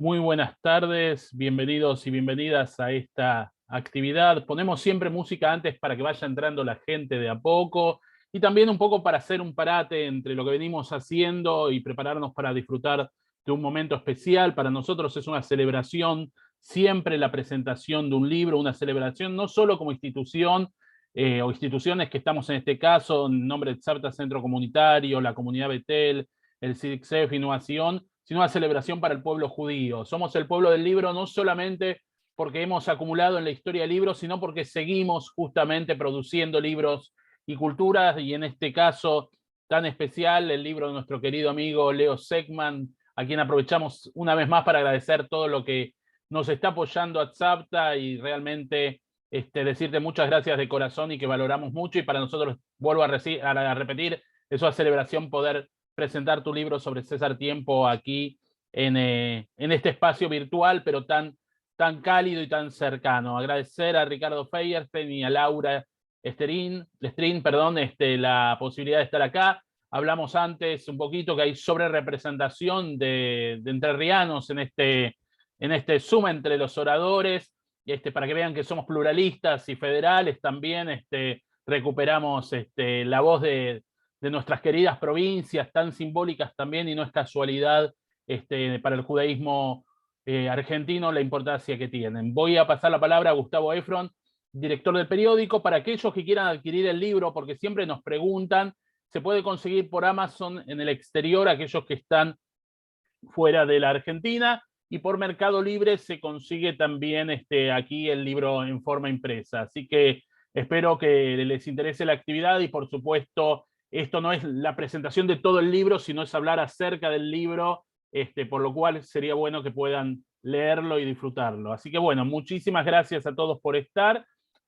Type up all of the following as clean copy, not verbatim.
Muy buenas tardes, bienvenidos y bienvenidas a esta actividad. Ponemos siempre música antes para que vaya entrando la gente de a poco y también un poco para hacer un parate entre lo que venimos haciendo y prepararnos para disfrutar de un momento especial. Para nosotros es una celebración, siempre la presentación de un libro, una celebración no solo como institución o instituciones que estamos en este caso, en nombre de Tzavta Centro Comunitario, la Comunidad Betel, el CIDICSEF Innovación, sino una celebración para el pueblo judío. Somos el pueblo del libro no solamente porque hemos acumulado en la historia libros, sino porque seguimos justamente produciendo libros y culturas, y en este caso tan especial, el libro de nuestro querido amigo Leo Segman, a quien aprovechamos una vez más para agradecer todo lo que nos está apoyando a Tzavta y realmente decirte muchas gracias de corazón y que valoramos mucho, y para nosotros, vuelvo a repetir, es una celebración poder presentar tu libro sobre César Tiempo aquí en este espacio virtual, pero tan cálido y tan cercano. Agradecer a Ricardo Feierstein y a Laura Lestrin, la posibilidad de estar acá. Hablamos antes un poquito que hay sobre representación de entrerrianos en este Zoom entre los oradores, para que vean que somos pluralistas y federales también. Recuperamos la voz de nuestras queridas provincias, tan simbólicas también, y no es casualidad para el judaísmo argentino la importancia que tienen. Voy a pasar la palabra a Gustavo Efron, director del periódico, para aquellos que quieran adquirir el libro, porque siempre nos preguntan. Se puede conseguir por Amazon en el exterior, aquellos que están fuera de la Argentina, y por Mercado Libre se consigue también aquí el libro en forma impresa. Así que espero que les interese la actividad, y por supuesto esto no es la presentación de todo el libro, sino es hablar acerca del libro, por lo cual sería bueno que puedan leerlo y disfrutarlo. Así que bueno, muchísimas gracias a todos por estar.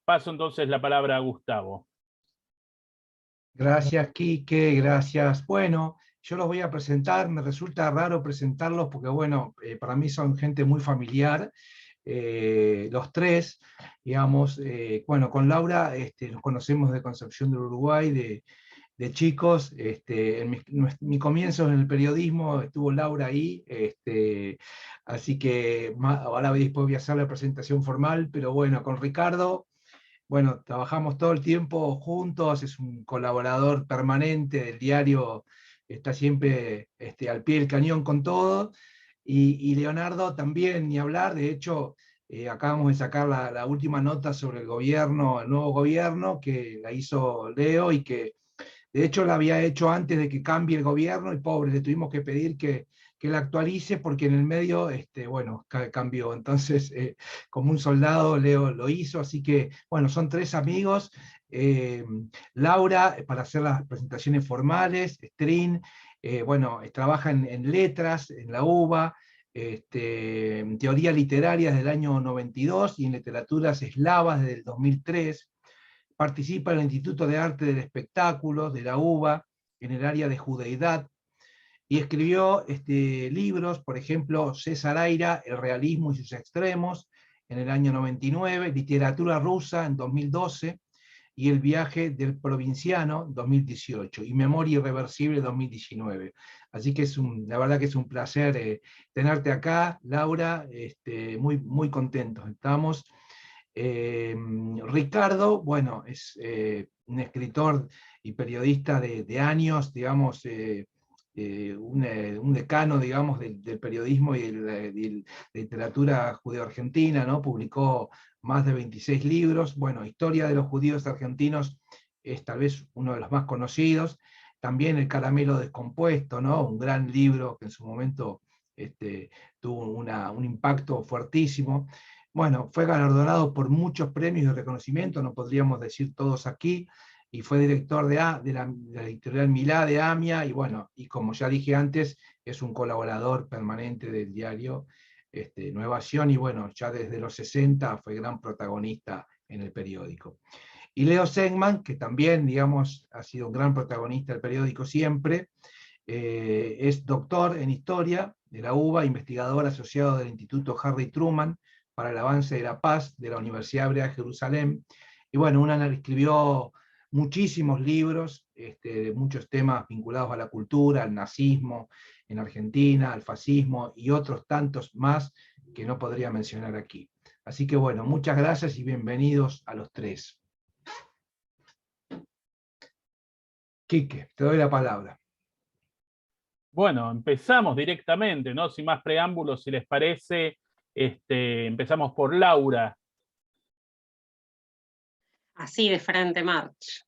Paso entonces la palabra a Gustavo. Gracias, Quique, gracias. Bueno, yo los voy a presentar, me resulta raro presentarlos porque, bueno, para mí son gente muy familiar, los tres, digamos. Bueno, con Laura nos conocemos de Concepción del Uruguay, de chicos. Mi comienzo en el periodismo estuvo Laura ahí, así que ahora después voy a hacer la presentación formal, pero bueno, con Ricardo. Bueno, trabajamos todo el tiempo juntos, es un colaborador permanente del diario, está siempre al pie del cañón con todo. Y Leonardo también, ni hablar. De hecho, acabamos de sacar la última nota sobre el gobierno, el nuevo gobierno, que la hizo Leo, y que de hecho la había hecho antes de que cambie el gobierno, y pobre, le tuvimos que pedir que la actualice porque en el medio, bueno, cambió. Entonces, como un soldado, Leo lo hizo. Así que, bueno, son tres amigos. eh, Laura, para hacer las presentaciones formales, Strin, bueno, trabaja en letras, en la UBA, en teoría literaria desde el año 92 y en literaturas eslavas desde el 2003. Participa en el Instituto de Arte del Espectáculo de la UBA en el área de judeidad, y escribió libros, por ejemplo, César Aira, El realismo y sus extremos, en el año 99, Literatura rusa en 2012, y El viaje del provinciano 2018, y Memoria irreversible 2019. Así que la verdad que es un placer tenerte acá, Laura. Muy, muy contentos estamos. Ricardo, bueno, es un escritor y periodista de años, digamos, un decano, digamos, del periodismo y de la literatura judeo-argentina, ¿no? Publicó más de 26 libros. Bueno, Historia de los judíos argentinos es tal vez uno de los más conocidos. También El caramelo descompuesto, ¿no? Un gran libro que en su momento tuvo un impacto fuertísimo. Bueno, fue galardonado por muchos premios de reconocimiento, no podríamos decir todos aquí, y fue director de la editorial Milá de AMIA, y bueno, y como ya dije antes, es un colaborador permanente del diario Nueva Acción, y bueno, ya desde los 60 fue gran protagonista en el periódico. Y Leo Segman, que también, digamos, ha sido un gran protagonista del periódico siempre. Es doctor en Historia de la UBA, investigador asociado del Instituto Harry Truman para el avance de la paz de la Universidad Hebrea de Jerusalén. Y bueno, escribió muchísimos libros de muchos temas vinculados a la cultura, al nazismo en Argentina, al fascismo y otros tantos más que no podría mencionar aquí. Así que bueno, muchas gracias y bienvenidos a los tres. Quique, te doy la palabra. Bueno, empezamos directamente, ¿no? Sin más preámbulos, si les parece, empezamos por Laura. Así de frente, March.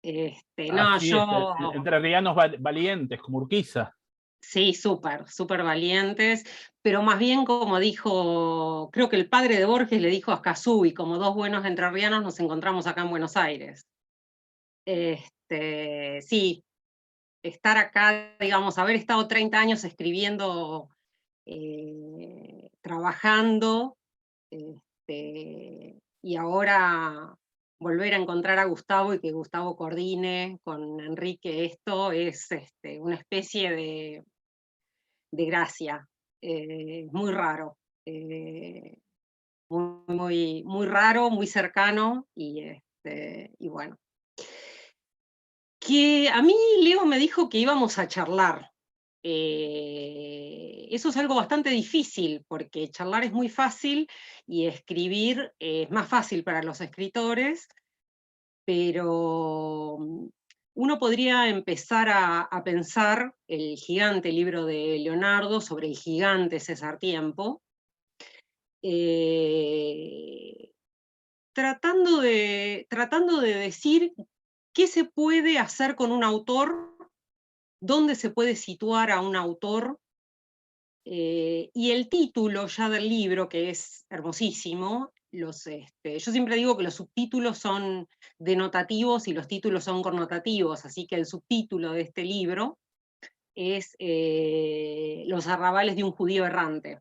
No, Así es, entrerrianos valientes, como Urquiza. Sí, súper valientes, pero más bien como dijo, creo que el padre de Borges le dijo a Escazú, y como dos buenos entrerrianos nos encontramos acá en Buenos Aires. Sí, estar acá, digamos, haber estado 30 años escribiendo, trabajando, y ahora volver a encontrar a Gustavo y que Gustavo coordine con Enrique esto es una especie de gracia, muy raro, muy raro, muy cercano, y bueno. Que a mí Leo me dijo que íbamos a charlar. Eso es algo bastante difícil, porque charlar es muy fácil y escribir es más fácil para los escritores, pero uno podría empezar a pensar el gigante libro de Leonardo sobre el gigante César Tiempo, tratando de decir qué se puede hacer con un autor, dónde se puede situar a un autor, y el título ya del libro, que es hermosísimo, yo siempre digo que los subtítulos son denotativos y los títulos son connotativos, así que el subtítulo de este libro es Los arrabales de un judío errante.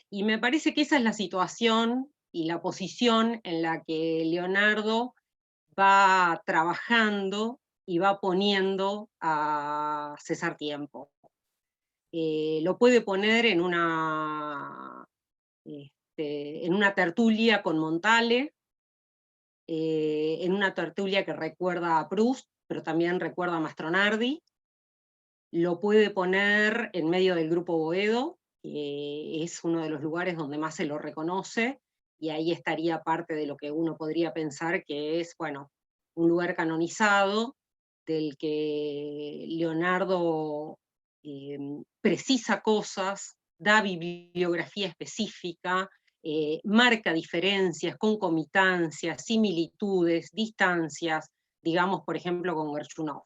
Y me parece que esa es la situación y la posición en la que Leonardo va trabajando y va poniendo a César Tiempo. Lo puede poner en una tertulia con Montale, en una tertulia que recuerda a Proust, pero también recuerda a Mastronardi. Lo puede poner en medio del Grupo Boedo, que es uno de los lugares donde más se lo reconoce, y ahí estaría parte de lo que uno podría pensar que es, bueno, un lugar canonizado, del que Leonardo precisa cosas, da bibliografía específica, marca diferencias, concomitancias, similitudes, distancias, digamos, por ejemplo, con Gershunov.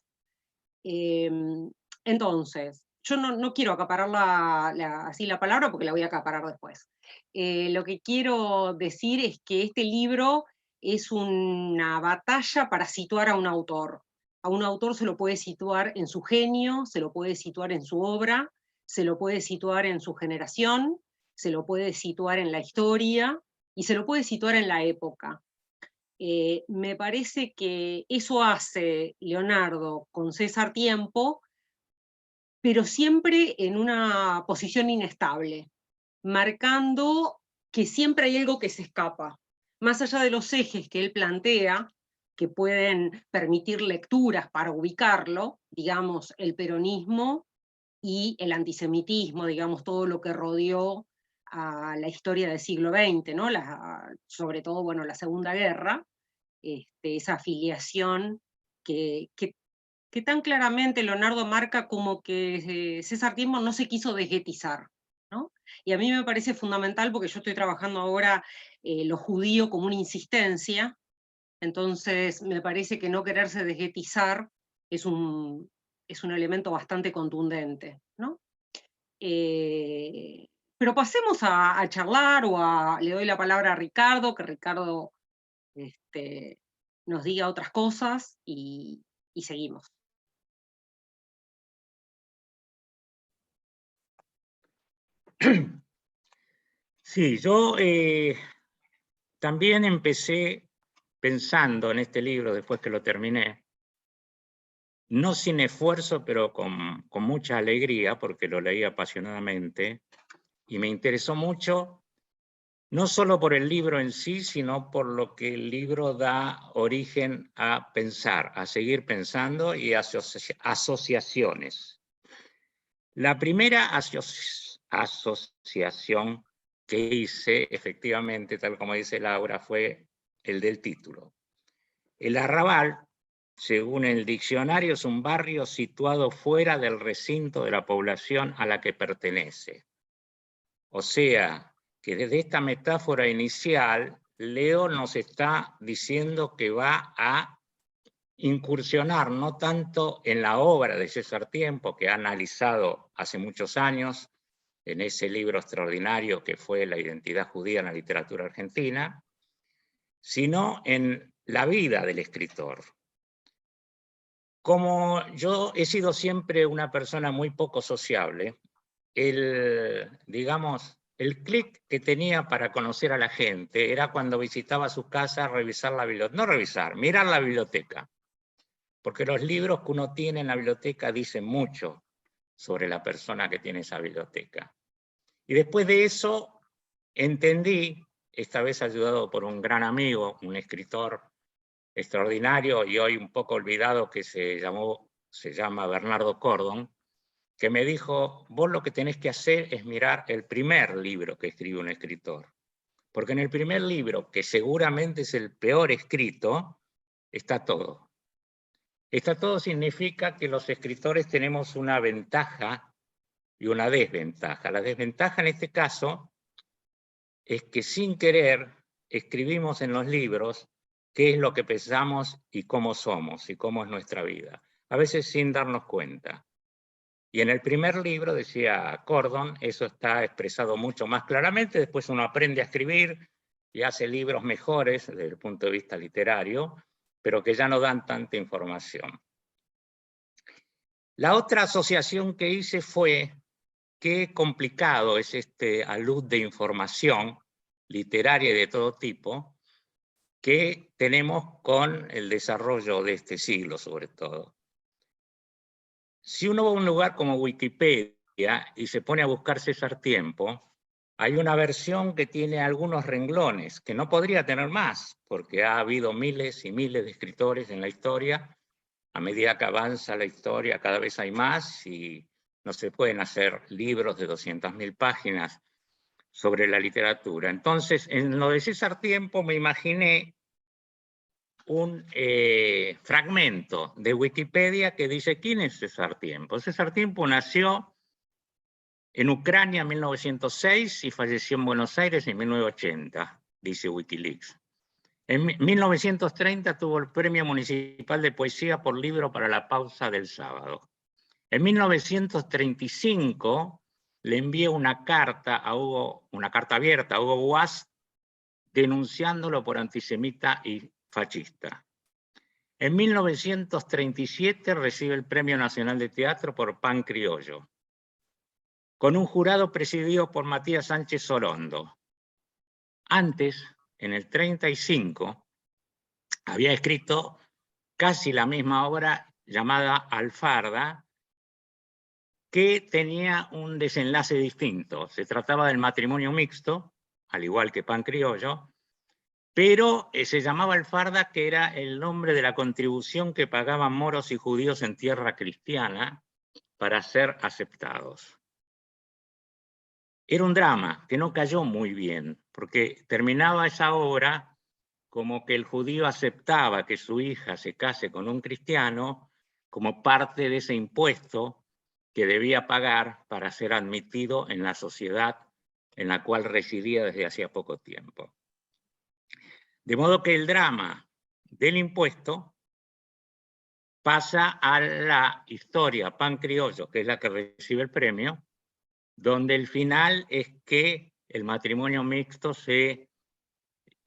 Entonces, yo no quiero acaparar así la palabra porque la voy a acaparar después. Lo que quiero decir es que este libro es una batalla para situar a un autor. A un autor se lo puede situar en su genio, se lo puede situar en su obra, se lo puede situar en su generación, se lo puede situar en la historia y se lo puede situar en la época. Me parece que eso hace Leonardo con César Tiempo, pero siempre en una posición inestable, marcando que siempre hay algo que se escapa. Más allá de los ejes que él plantea, que pueden permitir lecturas para ubicarlo, digamos, el peronismo y el antisemitismo, digamos, todo lo que rodeó a la historia del siglo XX, ¿no? Sobre todo, bueno, la Segunda Guerra, esa afiliación que tan claramente Leonardo marca como que César Tiempo no se quiso desguetizar, ¿no? Y a mí me parece fundamental porque yo estoy trabajando ahora lo judío como una insistencia, entonces me parece que no quererse desguetizar es un elemento bastante contundente, ¿no? Pero pasemos a charlar, le doy la palabra a Ricardo, que Ricardo nos diga otras cosas y seguimos. Sí, yo también empecé pensando en este libro después que lo terminé, no sin esfuerzo, pero con mucha alegría, porque lo leí apasionadamente, y me interesó mucho no solo por el libro en sí, sino por lo que el libro da origen a pensar, a seguir pensando y asociaciones. La primera asociación que hice, efectivamente, tal como dice Laura, fue el del título. El arrabal, según el diccionario, es un barrio situado fuera del recinto de la población a la que pertenece. O sea, que desde esta metáfora inicial, Leo nos está diciendo que va a incursionar no tanto en la obra de César Tiempo, que ha analizado hace muchos años en ese libro extraordinario que fue La identidad judía en la literatura argentina, sino en la vida del escritor. Como yo he sido siempre una persona muy poco sociable, digamos, el clic que tenía para conocer a la gente era cuando visitaba su casa, revisar la biblioteca, no revisar, mirar la biblioteca. Porque los libros que uno tiene en la biblioteca dicen mucho sobre la persona que tiene esa biblioteca. Y después de eso entendí, esta vez ayudado por un gran amigo, un escritor extraordinario y hoy un poco olvidado, que se llama Bernardo Cordon, que me dijo: vos lo que tenés que hacer es mirar el primer libro que escribe un escritor. Porque en el primer libro, que seguramente es el peor escrito, está todo. Está todo significa que los escritores tenemos una ventaja y una desventaja. La desventaja en este caso es que sin querer escribimos en los libros qué es lo que pensamos y cómo somos y cómo es nuestra vida, a veces sin darnos cuenta. Y en el primer libro, decía Cordon, eso está expresado mucho más claramente. Después uno aprende a escribir y hace libros mejores desde el punto de vista literario, pero que ya no dan tanta información. La otra asociación que hice fue qué complicado es este alud de información literaria y de todo tipo que tenemos con el desarrollo de este siglo, sobre todo. Si uno va a un lugar como Wikipedia y se pone a buscar César Tiempo, hay una versión que tiene algunos renglones, que no podría tener más, porque ha habido miles y miles de escritores en la historia. A medida que avanza la historia, cada vez hay más y no se pueden hacer libros de 200.000 páginas sobre la literatura. Entonces, en lo de César Tiempo me imaginé un fragmento de Wikipedia que dice: ¿quién es César Tiempo? César Tiempo nació en Ucrania en 1906 y falleció en Buenos Aires en 1980, dice Wikileaks. En 1930 tuvo el Premio Municipal de Poesía por libro para la pausa del sábado. En 1935 le envió una carta abierta a Hugo Boas, denunciándolo por antisemita y fascista. En 1937 recibe el Premio Nacional de Teatro por Pan Criollo, con un jurado presidido por Matías Sánchez Sorondo. Antes, en el 35, había escrito casi la misma obra llamada Alfarda, que tenía un desenlace distinto. Se trataba del matrimonio mixto, al igual que Pan Criollo, pero se llamaba Alfarda, que era el nombre de la contribución que pagaban moros y judíos en tierra cristiana para ser aceptados. Era un drama que no cayó muy bien, porque terminaba esa obra como que el judío aceptaba que su hija se case con un cristiano como parte de ese impuesto que debía pagar para ser admitido en la sociedad en la cual residía desde hacía poco tiempo. De modo que el drama del impuesto pasa a la historia Pan Criollo, que es la que recibe el premio, donde el final es que el matrimonio mixto se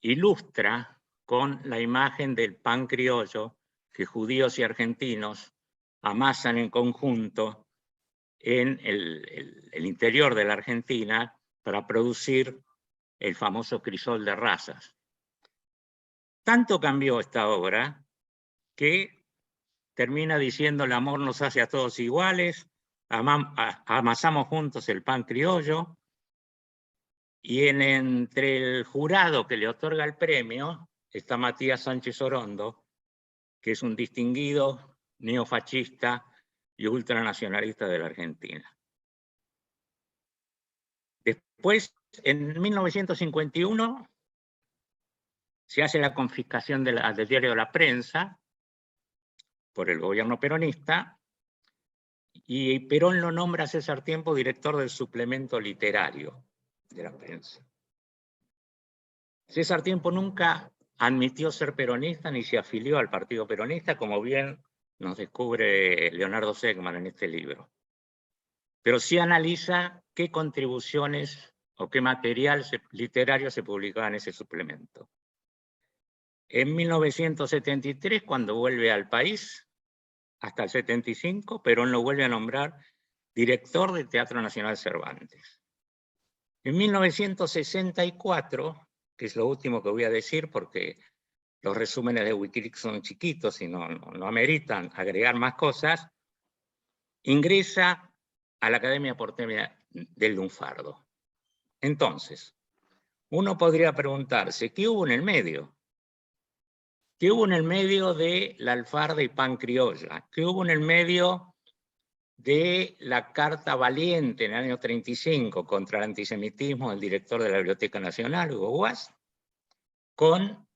ilustra con la imagen del pan criollo que judíos y argentinos amasan en conjunto en el interior de la Argentina para producir el famoso crisol de razas. Tanto cambió esta obra que termina diciendo: el amor nos hace a todos iguales, amasamos juntos el pan criollo, y entre el jurado que le otorga el premio está Matías Sánchez Orondo, que es un distinguido neofascista y ultranacionalista de la Argentina. Después, en 1951, se hace la confiscación del diario de la Prensa por el gobierno peronista, y Perón lo nombra a César Tiempo director del suplemento literario de la Prensa. César Tiempo nunca admitió ser peronista ni se afilió al Partido Peronista, como bien nos descubre Leonardo Segman en este libro. Pero sí analiza qué contribuciones o qué material literario se publicaba en ese suplemento. En 1973, cuando vuelve al país, hasta el 75, Perón lo vuelve a nombrar director del Teatro Nacional Cervantes. En 1964, que es lo último que voy a decir porque los resúmenes de Wikileaks son chiquitos y no ameritan agregar más cosas, ingresa a la Academia Porteña del Lunfardo. Entonces, uno podría preguntarse, ¿qué hubo en el medio? ¿Qué hubo en el medio de la alfarda y pan criolla? ¿Qué hubo en el medio de la carta valiente en el año 35 contra el antisemitismo del director de la Biblioteca Nacional, Hugo Guas, con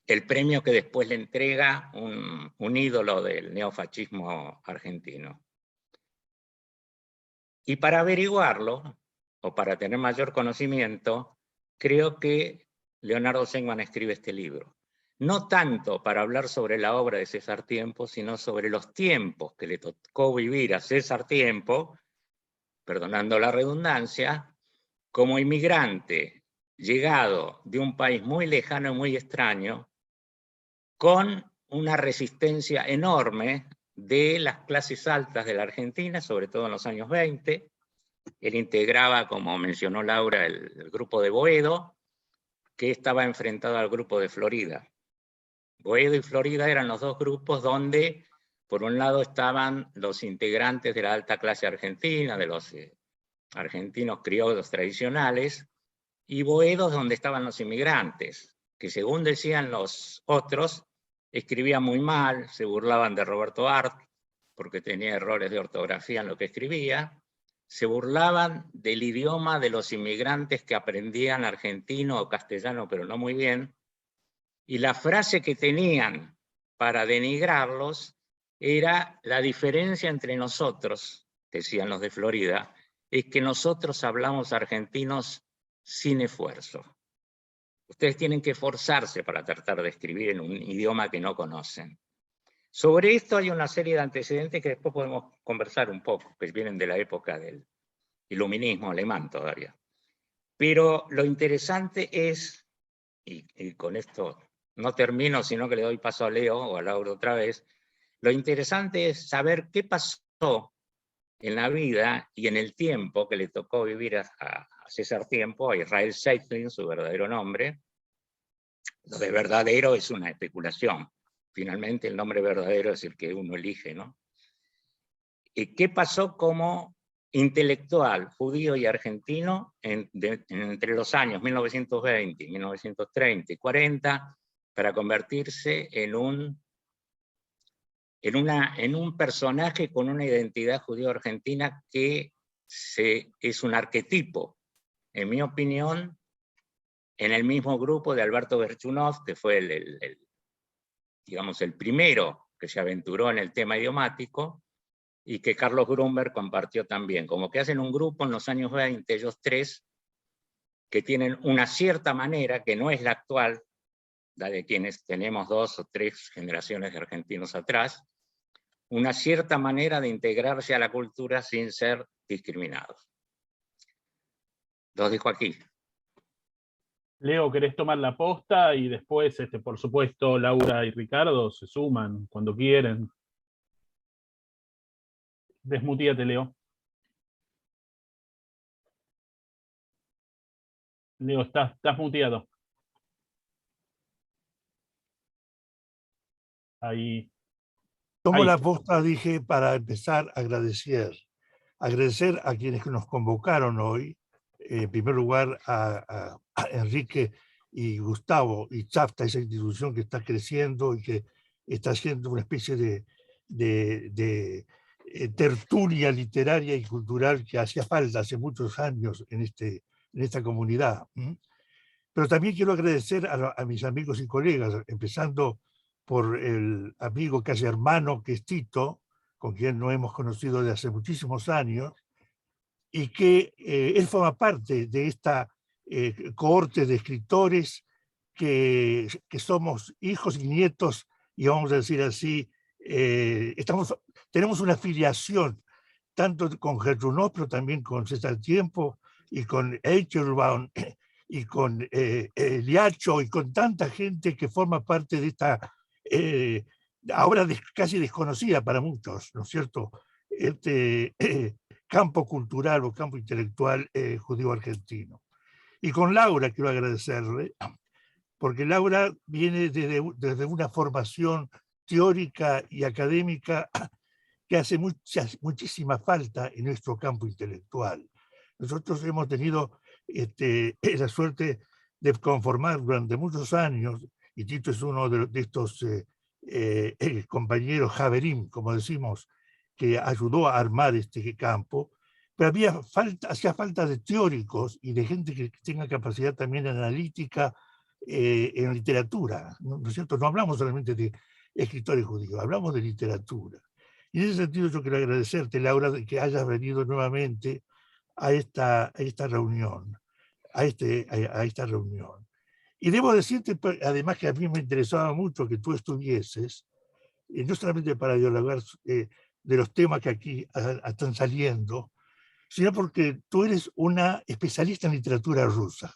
el premio que después le entrega un ídolo del neofascismo argentino? Y para averiguarlo, o para tener mayor conocimiento, creo que Leonardo Segman escribe este libro. No tanto para hablar sobre la obra de César Tiempo, sino sobre los tiempos que le tocó vivir a César Tiempo, perdonando la redundancia, como inmigrante llegado de un país muy lejano y muy extraño, con una resistencia enorme de las clases altas de la Argentina, sobre todo en los años 20. Él integraba, como mencionó Laura, el grupo de Boedo, que estaba enfrentado al grupo de Florida. Boedo y Florida eran los dos grupos donde, por un lado, estaban los integrantes de la alta clase argentina, de los argentinos criollos tradicionales, y Boedo donde estaban los inmigrantes, que según decían los otros, escribían muy mal, se burlaban de Roberto Arlt, porque tenía errores de ortografía en lo que escribía, se burlaban del idioma de los inmigrantes que aprendían argentino o castellano, pero no muy bien, y la frase que tenían para denigrarlos era: la diferencia entre nosotros, decían los de Florida, es que nosotros hablamos argentinos sin esfuerzo. Ustedes tienen que esforzarse para tratar de escribir en un idioma que no conocen. Sobre esto hay una serie de antecedentes que después podemos conversar un poco, que vienen de la época del iluminismo alemán todavía. Pero lo interesante es, y con esto no termino, sino que le doy paso a Leo o a Laura otra vez, lo interesante es saber qué pasó en la vida y en el tiempo que le tocó vivir a César Tiempo, a Israel Zeitlin, su verdadero nombre. Lo de verdadero es una especulación. Finalmente el nombre verdadero es el que uno elige, ¿no? ¿Y qué pasó como intelectual judío y argentino entre los años 1920, 1930 y 40 para convertirse en un personaje con una identidad judío-argentina que es un arquetipo, en mi opinión, en el mismo grupo de Alberto Berchunov, que fue digamos, el primero que se aventuró en el tema idiomático, y que Carlos Grunberg compartió también. Como que hacen un grupo en los años 20, ellos tres, que tienen una cierta manera, que no es la actual, la de quienes tenemos 2 o 3 generaciones de argentinos atrás, una cierta manera de integrarse a la cultura sin ser discriminados. Los dejo aquí. Leo, ¿querés tomar la posta? Y después, por supuesto, Laura y Ricardo se suman cuando quieren. Desmutíate, Leo. Leo, estás muteado. Ahí. Tomo Ahí. la posta, dije, para empezar a agradecer agradecer a quienes nos convocaron hoy, en primer lugar a Enrique y Gustavo y Chafta, esa institución que está creciendo y que está haciendo una especie de tertulia literaria y cultural que hacía falta hace muchos años en esta comunidad. Pero también quiero agradecer a mis amigos y colegas, empezando por el amigo casi hermano que es Tito, con quien nos hemos conocido desde hace muchísimos años, y que él forma parte de esta cohorte de escritores que somos hijos y nietos, y vamos a decir así, tenemos una filiación tanto con Gertrudis, pero también con César Tiempo, y con Eichelbaum, y con Liacho, y con tanta gente que forma parte de esta, ahora casi desconocida para muchos, ¿no es cierto?, campo cultural o campo intelectual judío argentino. Y con Laura quiero agradecerle, porque Laura viene desde una formación teórica y académica que hace muchísima falta en nuestro campo intelectual. Nosotros hemos tenido la suerte de conformar durante muchos años, y Tito es uno de estos compañeros Javerim, como decimos, que ayudó a armar este campo, pero hacía falta de teóricos y de gente que tenga capacidad también analítica en literatura, ¿no es cierto? No hablamos solamente de escritores judíos, hablamos de literatura. Y en ese sentido yo quiero agradecerte, Laura, de que hayas venido nuevamente a esta reunión, a esta reunión. Y debo decirte, además, que a mí me interesaba mucho que tú estuvieses, no solamente para dialogar de los temas que aquí están saliendo, sino porque tú eres una especialista en literatura rusa.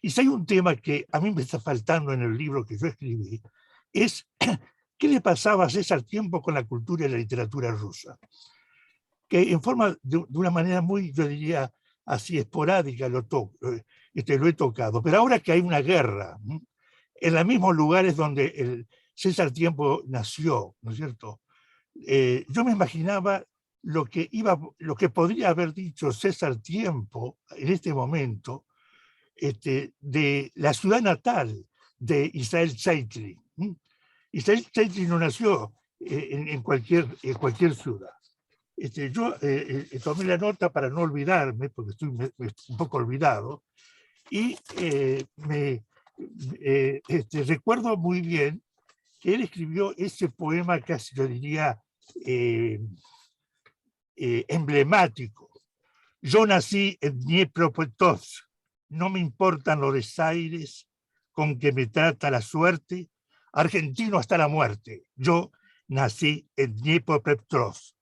Y si hay un tema que a mí me está faltando en el libro que yo escribí, es qué le pasaba a César Tiempo con la cultura y la literatura rusa. Que en forma, de una manera muy, yo diría, así esporádica lo he tocado. Pero ahora que hay una guerra, en los mismos lugares donde el César Tiempo nació, ¿no es cierto? Yo me imaginaba lo que podría haber dicho César Tiempo en este momento de la ciudad natal de Israel Tzeitli. Israel Tzeitli no nació en cualquier ciudad. Yo tomé la nota para no olvidarme, porque estoy un poco olvidado, y recuerdo muy bien que él escribió ese poema, casi yo diría, emblemático. Yo nací en Dniepropetrovsk, no me importan los desaires con que me trata la suerte, argentino hasta la muerte. Yo nací en Dniepropetrovsk.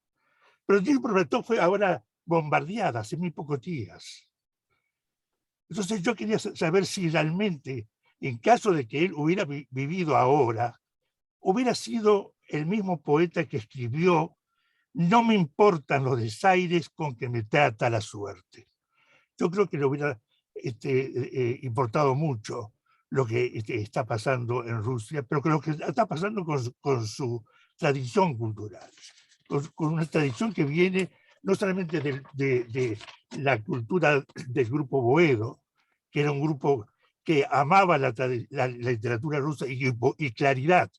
Pero Dniepropetrovsk fue ahora bombardeada hace muy pocos días. Entonces yo quería saber si realmente, en caso de que él hubiera vivido ahora, hubiera sido el mismo poeta que escribió "No me importan los desaires con que me trata la suerte". Yo creo que le hubiera importado mucho lo que está pasando en Rusia, pero que lo que está pasando con su tradición cultural, con una tradición que viene no solamente de la cultura del grupo Boedo, que era un grupo que amaba la literatura rusa, y Claridad,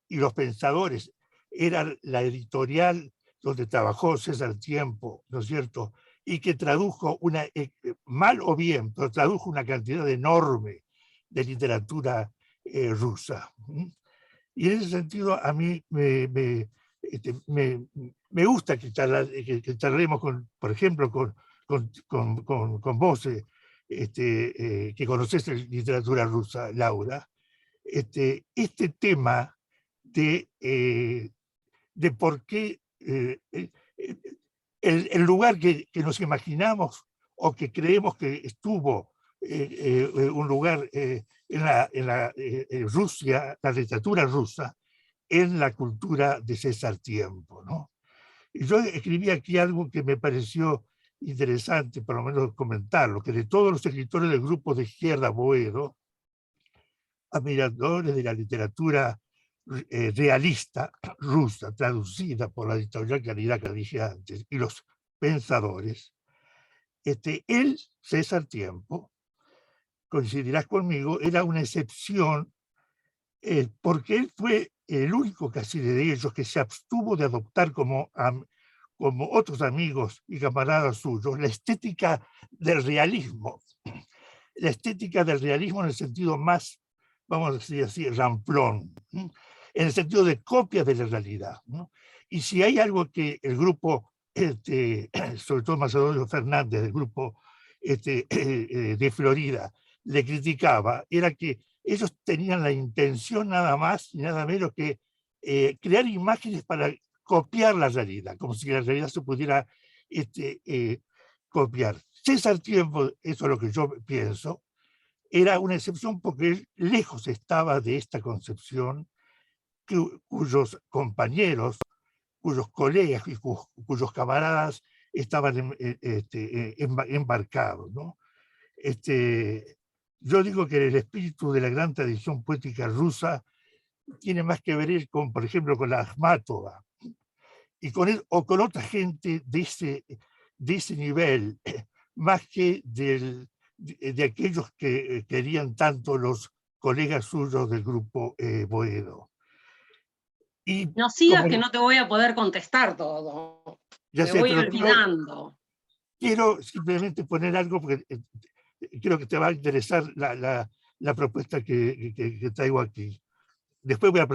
y los pensadores, era la editorial donde trabajó César Tiempo, ¿no es cierto?, y que tradujo mal o bien, pero tradujo una cantidad enorme de literatura rusa. Y en ese sentido a mí me gusta que charlemos, por ejemplo, con vos, que conocés literatura rusa, Laura, este tema de por qué el lugar que nos imaginamos o que creemos que estuvo un lugar en la Rusia, la literatura rusa, en la cultura de César Tiempo, ¿no? Y yo escribí aquí algo que me pareció interesante, por lo menos comentarlo, que de todos los escritores del grupo de izquierda Boedo, admiradores de la literatura realista rusa, traducida por la editorial Claridad que dije antes, y los pensadores. Él, César Tiempo, coincidirás conmigo, era una excepción porque él fue el único casi de ellos que se abstuvo de adoptar como otros amigos y camaradas suyos la estética del realismo. La estética del realismo en el sentido más, vamos a decir así, ramplón, en el sentido de copia de la realidad, ¿no? Y si hay algo que el grupo, sobre todo Macedonio Fernández, del grupo de Florida, le criticaba, era que ellos tenían la intención nada más y nada menos que crear imágenes para copiar la realidad, como si la realidad se pudiera copiar. César Tiempo, eso es lo que yo pienso, era una excepción porque él lejos estaba de esta concepción cuyos compañeros, cuyos colegas y cuyos camaradas estaban embarcados, ¿no? Yo digo que el espíritu de la gran tradición poética rusa tiene más que ver con, por ejemplo, con la Akhmatova y o con otra gente de ese nivel, más que de aquellos que querían tanto los colegas suyos del grupo Boedo. Y no sigas que no te voy a poder contestar todo. Ya me sé, voy pero olvidando. Quiero simplemente poner algo porque creo que te va a interesar la propuesta que traigo aquí. Después voy a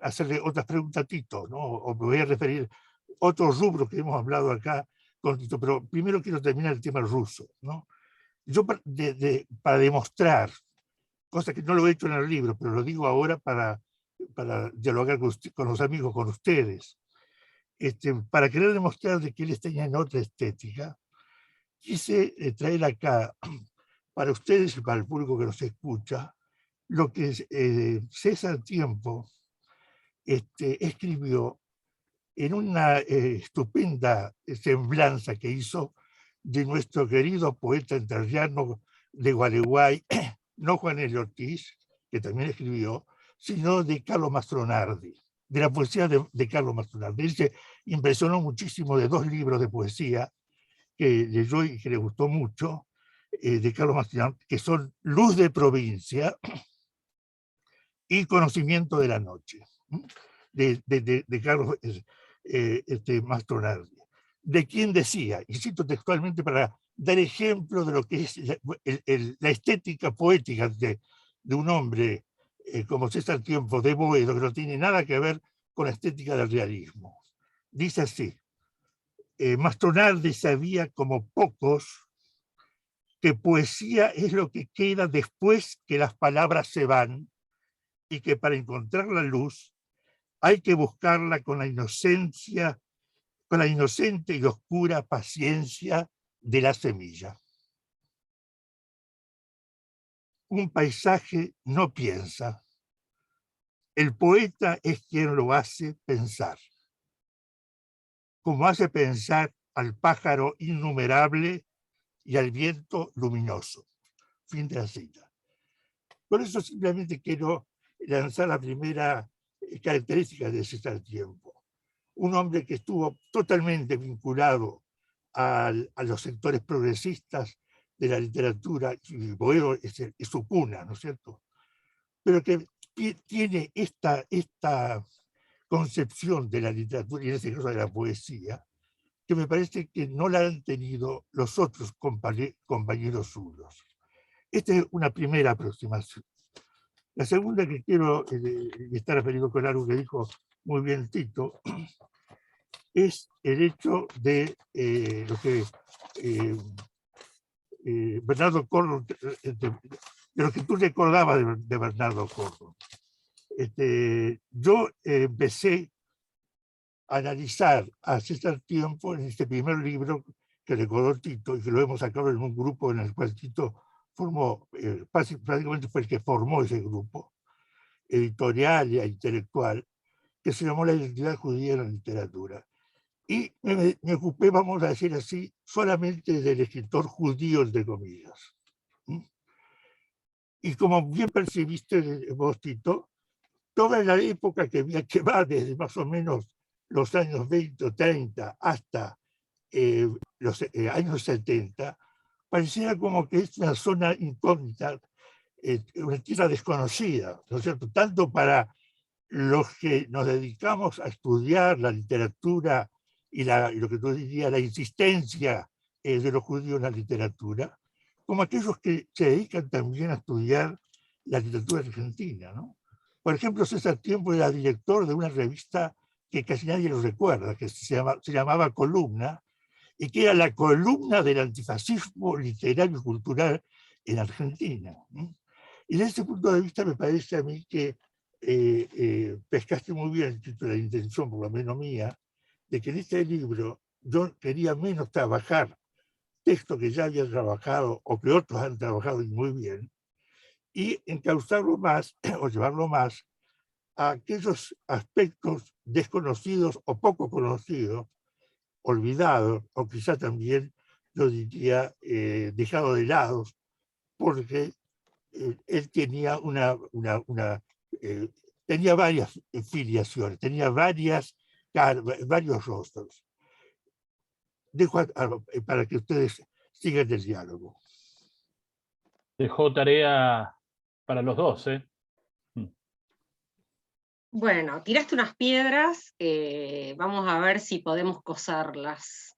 hacerle otras preguntas a Tito, ¿no? O me voy a referir a otros rubros que hemos hablado acá con Tito, pero primero quiero terminar el tema ruso, ¿no? Yo para demostrar, cosa que no lo he hecho en el libro, pero lo digo ahora para dialogar con los amigos, con ustedes, para querer demostrar de que él está en otra estética, quise traer acá para ustedes y para el público que nos escucha lo que César Tiempo escribió en una estupenda semblanza que hizo de nuestro querido poeta entrerriano de Gualeguay, no Juan L. Ortiz, que también escribió, sino de Carlo Mastronardi, de la poesía de Carlo Mastronardi. Él se impresionó muchísimo de 2 libros de poesía que leyó y que le gustó mucho, de Carlo Mastronardi, que son Luz de Provincia y Conocimiento de la Noche, de Carlos Mastronardi, de quien decía, y cito textualmente para dar ejemplo de lo que es la estética poética de un hombre como César Tiempo de Boedo, que no tiene nada que ver con la estética del realismo. Dice así: Mastronardi sabía como pocos que poesía es lo que queda después que las palabras se van y que para encontrar la luz hay que buscarla con la inocencia, con la inocente y oscura paciencia de la semilla. Un paisaje no piensa. El poeta es quien lo hace pensar. Como hace pensar al pájaro innumerable y al viento luminoso. Fin de la cita. Por eso simplemente quiero lanzar la primera característica de César Tiempo. Un hombre que estuvo totalmente vinculado a los sectores progresistas de la literatura, y Boedo es su cuna, ¿no es cierto? Pero que tiene esta concepción de la literatura, y en este caso de la poesía, que me parece que no la han tenido los otros compañeros suyos. Esta es una primera aproximación. La segunda que quiero estar referido con algo que dijo muy bien Tito, es el hecho de lo que Bernardo Cordo, de lo que tú recordabas de Bernardo Cordo. Yo empecé a analizar a César Tiempo en este primer libro que recordó Tito y que lo hemos sacado en un grupo en el cual Tito formó, prácticamente fue el que formó ese grupo editorial e intelectual, que se llamó La identidad judía en la literatura. Y me ocupé, vamos a decir así, solamente del escritor judío, entre comillas. Y como bien percibiste vos, Tito, toda la época que va desde más o menos los años 20 o 30 hasta los años 70, pareciera como que es una zona incógnita, una tierra desconocida, ¿no es cierto? Tanto para los que nos dedicamos a estudiar la literatura y lo que tú dirías, la insistencia de los judíos en la literatura, como aquellos que se dedican también a estudiar la literatura argentina, ¿no? Por ejemplo, César Tiempo era director de una revista que casi nadie lo recuerda, que se llamaba Columna, y que era la columna del antifascismo literario y cultural en Argentina. Y desde ese punto de vista me parece a mí que pescaste muy bien el título de la intención, por lo menos mía, de que en este libro yo quería menos trabajar textos que ya había trabajado o que otros han trabajado muy bien, y encauzarlo más o llevarlo más a aquellos aspectos desconocidos o poco conocidos, olvidados, o quizá también, yo diría, dejado de lado, porque él tenía tenía varias filiaciones, tenía varios rostros. Dejo para que ustedes sigan el diálogo. Dejó tarea para los dos, ¿eh? Bueno, tiraste unas piedras, vamos a ver si podemos coserlas.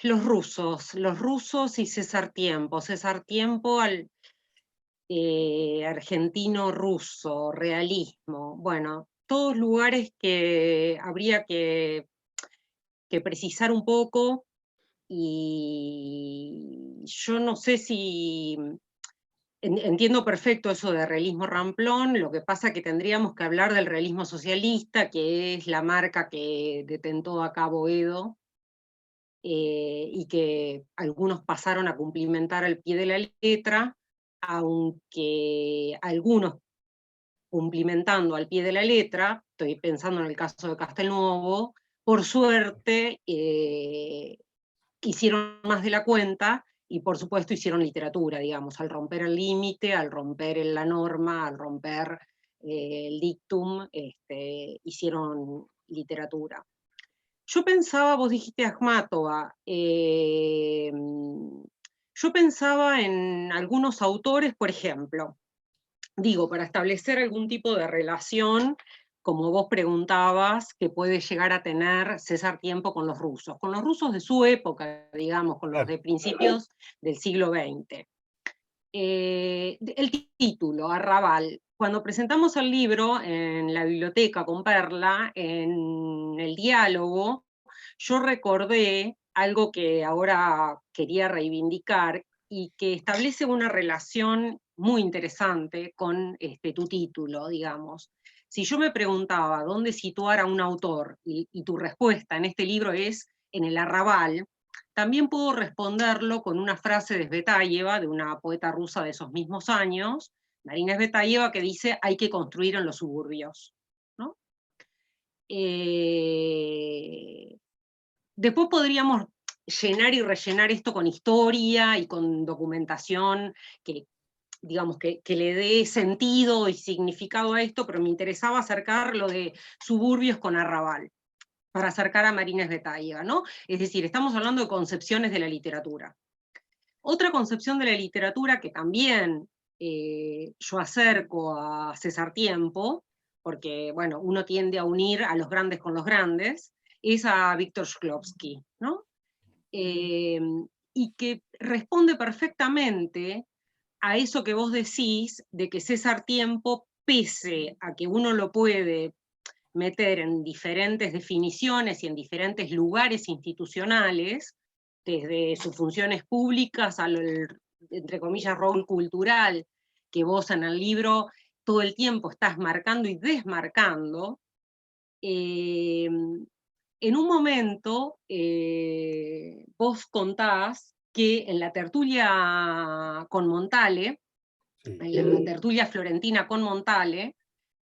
Los rusos y César Tiempo. César Tiempo al argentino-ruso, realismo. Bueno, todos lugares que habría que precisar un poco, y yo no sé si... Entiendo perfecto eso de realismo ramplón, lo que pasa que tendríamos que hablar del realismo socialista, que es la marca que detentó acá Boedo, y que algunos pasaron a cumplimentar al pie de la letra, aunque algunos cumplimentando al pie de la letra, estoy pensando en el caso de Castelnuovo, por suerte hicieron más de la cuenta, y por supuesto hicieron literatura, digamos, al romper el límite, al romper la norma, al romper el dictum, hicieron literatura. Yo pensaba, vos dijiste Akhmatova, yo pensaba en algunos autores, por ejemplo, digo, para establecer algún tipo de relación, como vos preguntabas, que puede llegar a tener César Tiempo con los rusos de su época, digamos, con los de principios del siglo XX. El título, Arrabal. Cuando presentamos el libro en la biblioteca con Perla, en el diálogo, yo recordé algo que ahora quería reivindicar y que establece una relación muy interesante con tu título, digamos. Si yo me preguntaba dónde situar a un autor, y tu respuesta en este libro es en el arrabal, también puedo responderlo con una frase de Svetaeva, de una poeta rusa de esos mismos años, Marina Svetaeva, que dice: hay que construir en los suburbios, ¿no? Después podríamos llenar y rellenar esto con historia y con documentación que, digamos, que le dé sentido y significado a esto, pero me interesaba acercar lo de suburbios con arrabal, para acercar a Marina Svetaeva, ¿no? Es decir, estamos hablando de concepciones de la literatura. Otra concepción de la literatura que también yo acerco a César Tiempo, porque, bueno, uno tiende a unir a los grandes con los grandes, es a Víctor Shklovsky, ¿no? Y que responde perfectamente a eso que vos decís, de que César Tiempo, pese a que uno lo puede meter en diferentes definiciones y en diferentes lugares institucionales, desde sus funciones públicas al, entre comillas, rol cultural, que vos en el libro todo el tiempo estás marcando y desmarcando, en un momento vos contás que en la tertulia con Montale, en la tertulia florentina con Montale,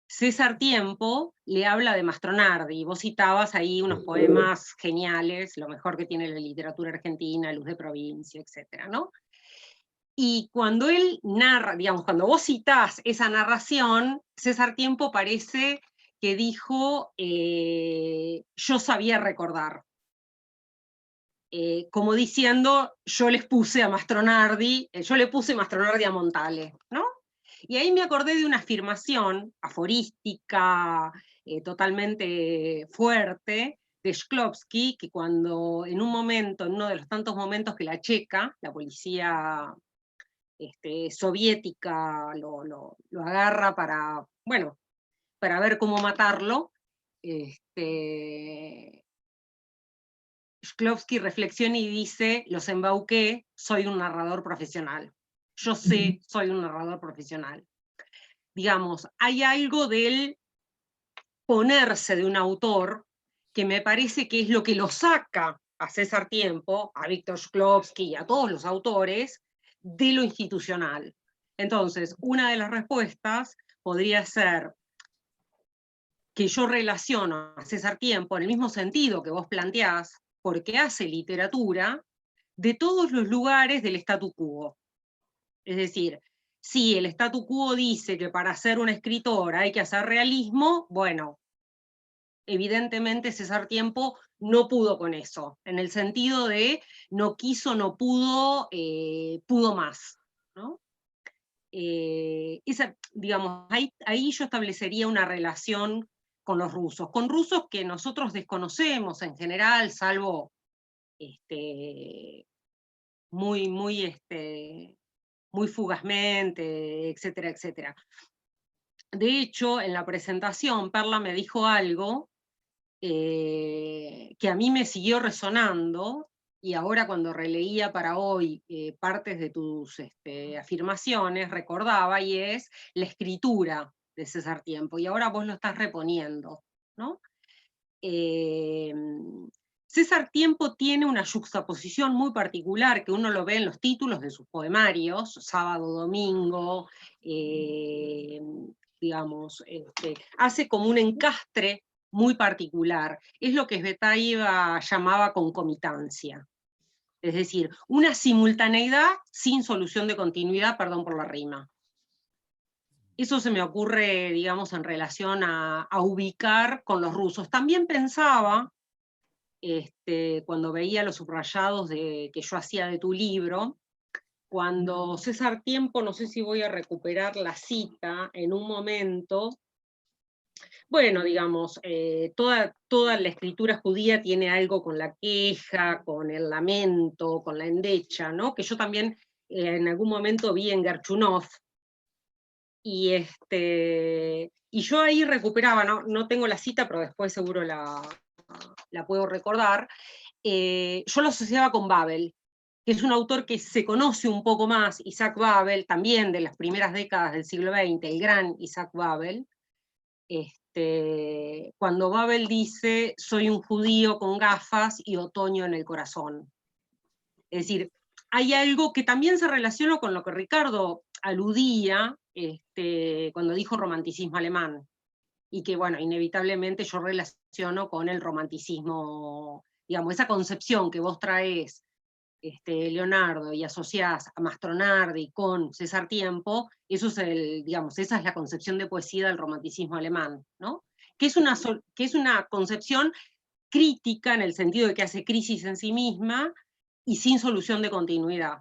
César Tiempo le habla de Mastronardi, y vos citabas ahí unos poemas geniales, lo mejor que tiene la literatura argentina, Luz de Provincia, etc., ¿no? Y cuando él narra, digamos, cuando vos citás esa narración, César Tiempo parece que dijo, yo sabía recordar. Como diciendo, yo le puse Mastronardi a Montale, ¿no? Y ahí me acordé de una afirmación aforística, totalmente fuerte, de Shklovsky, que cuando en un momento, en uno de los tantos momentos que la checa, la policía soviética, lo agarra para, bueno, para ver cómo matarlo, Shklovsky reflexiona y dice, los embauqué, soy un narrador profesional. Yo sé, soy un narrador profesional. Digamos, hay algo del ponerse de un autor que me parece que es lo que lo saca a César Tiempo, a Víctor Shklovsky y a todos los autores, de lo institucional. Entonces, una de las respuestas podría ser que yo relaciono a César Tiempo en el mismo sentido que vos planteás, porque hace literatura de todos los lugares del statu quo. Es decir, si el statu quo dice que para ser un escritor hay que hacer realismo, bueno, evidentemente César Tiempo no pudo con eso, en el sentido de no quiso, no pudo, pudo más, ¿no? Digamos, ahí yo establecería una relación con rusos que nosotros desconocemos en general, salvo muy fugazmente, etcétera, etcétera. De hecho, en la presentación, Perla me dijo algo que a mí me siguió resonando, y ahora cuando releía para hoy partes de tus afirmaciones, recordaba, y es la escritura de César Tiempo, y ahora vos lo estás reponiendo, ¿no? César Tiempo tiene una yuxtaposición muy particular, que uno lo ve en los títulos de sus poemarios, Sábado, Domingo, digamos, hace como un encastre muy particular. Es lo que Svetaeva llamaba concomitancia. Es decir, una simultaneidad sin solución de continuidad, perdón por la rima. Eso se me ocurre, digamos, en relación a ubicar con los rusos. También pensaba, cuando veía los subrayados que yo hacía de tu libro, cuando César Tiempo, no sé si voy a recuperar la cita en un momento, bueno, digamos, toda la escritura judía tiene algo con la queja, con el lamento, con la endecha, ¿no? Que yo también en algún momento vi en Gerchunov, y yo ahí recuperaba, no tengo la cita, pero después seguro la puedo recordar, yo lo asociaba con Babel, que es un autor que se conoce un poco más, Isaac Babel, también de las primeras décadas del siglo XX, el gran Isaac Babel, cuando Babel dice, soy un judío con gafas y otoño en el corazón. Es decir, hay algo que también se relaciona con lo que Ricardo aludía cuando dijo romanticismo alemán, y que, bueno, inevitablemente yo relaciono con el romanticismo, digamos, esa concepción que vos traes, Leonardo, y asociás a Mastronardi con César Tiempo, eso es digamos, esa es la concepción de poesía del romanticismo alemán, ¿no? Que es una concepción crítica en el sentido de que hace crisis en sí misma y sin solución de continuidad.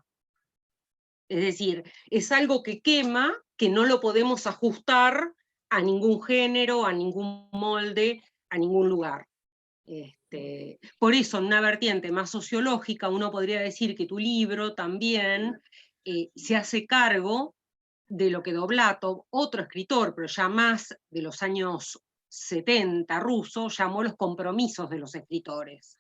Es decir, es algo que quema, que no lo podemos ajustar a ningún género, a ningún molde, a ningún lugar. Por eso, en una vertiente más sociológica, uno podría decir que tu libro también se hace cargo de lo que Dovlatov, otro escritor, pero ya más de los años 70, ruso, llamó los compromisos de los escritores,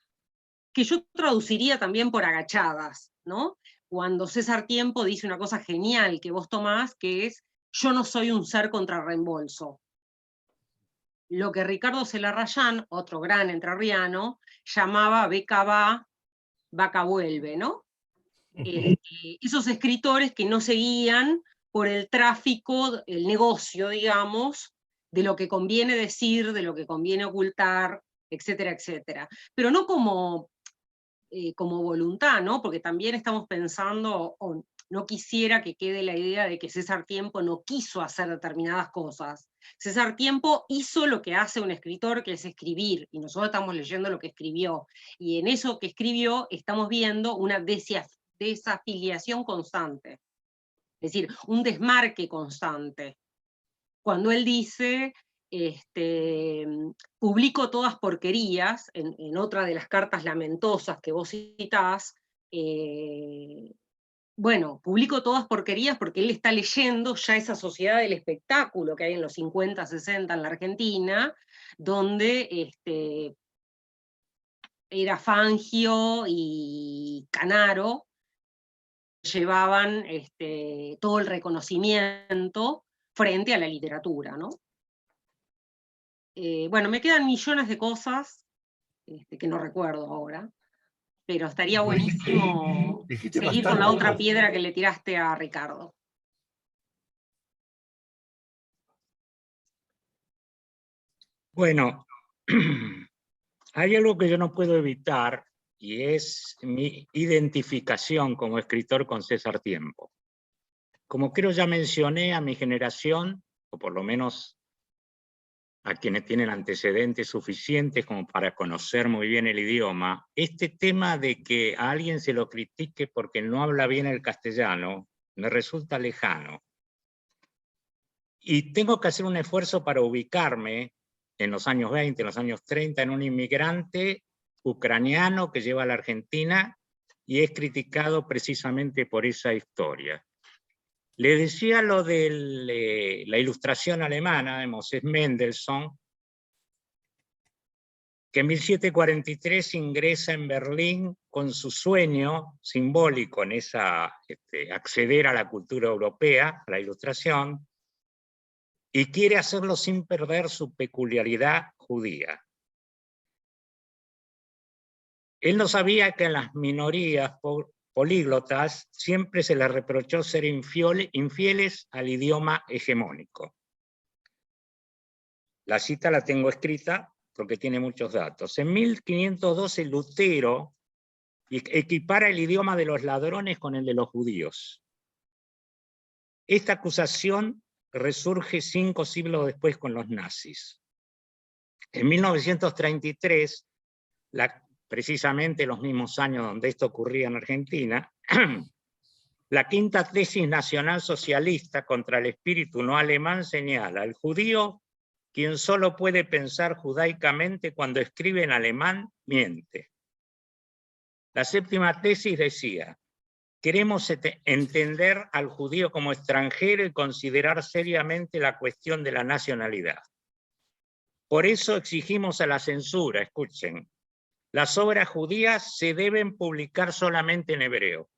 que yo traduciría también por agachadas, ¿no? Cuando César Tiempo dice una cosa genial que vos tomás, que es, yo no soy un ser contra reembolso. Lo que Ricardo Celarrayán, otro gran entrerriano, llamaba beca va, vaca vuelve, ¿no? Esos escritores que no seguían por el tráfico, el negocio, digamos, de lo que conviene decir, de lo que conviene ocultar, etcétera, etcétera. Pero no como voluntad, ¿no? Porque también estamos pensando, no quisiera que quede la idea de que César Tiempo no quiso hacer determinadas cosas. César Tiempo hizo lo que hace un escritor, que es escribir, y nosotros estamos leyendo lo que escribió. Y en eso que escribió estamos viendo una desafiliación constante. Es decir, un desmarque constante. Cuando él dice, publico todas porquerías, en otra de las cartas lamentosas que vos citás, bueno, publico todas porquerías porque él está leyendo ya esa sociedad del espectáculo que hay en los 50, 60 en la Argentina, donde era Fangio y Canaro, llevaban todo el reconocimiento frente a la literatura, ¿no? Bueno, me quedan millones de cosas que no recuerdo ahora, pero estaría buenísimo seguir con la otra piedra que le tiraste a Ricardo. Bueno, hay algo que yo no puedo evitar, y es mi identificación como escritor con César Tiempo. Como creo ya mencioné, a mi generación, o por lo menos a quienes tienen antecedentes suficientes como para conocer muy bien el idioma, este tema de que a alguien se lo critique porque no habla bien el castellano, me resulta lejano. Y tengo que hacer un esfuerzo para ubicarme en los años 20, en los años 30, en un inmigrante ucraniano que lleva a la Argentina y es criticado precisamente por esa historia. Le decía lo de la ilustración alemana de Moses Mendelssohn, que en 1743 ingresa en Berlín con su sueño simbólico en acceder a la cultura europea, a la ilustración, y quiere hacerlo sin perder su peculiaridad judía. Él no sabía que en las minorías políglotas siempre se les reprochó ser infieles al idioma hegemónico. La cita la tengo escrita porque tiene muchos datos. En 1512 Lutero equipara el idioma de los ladrones con el de los judíos. Esta acusación resurge 5 siglos después con los nazis. En 1933, precisamente los mismos años donde esto ocurría en Argentina, la quinta tesis nacional socialista contra el espíritu no alemán señala: el judío, quien solo puede pensar judaicamente cuando escribe en alemán, miente. La séptima tesis decía: queremos entender al judío como extranjero y considerar seriamente la cuestión de la nacionalidad. Por eso exigimos a la censura, escuchen, las obras judías se deben publicar solamente en hebreo.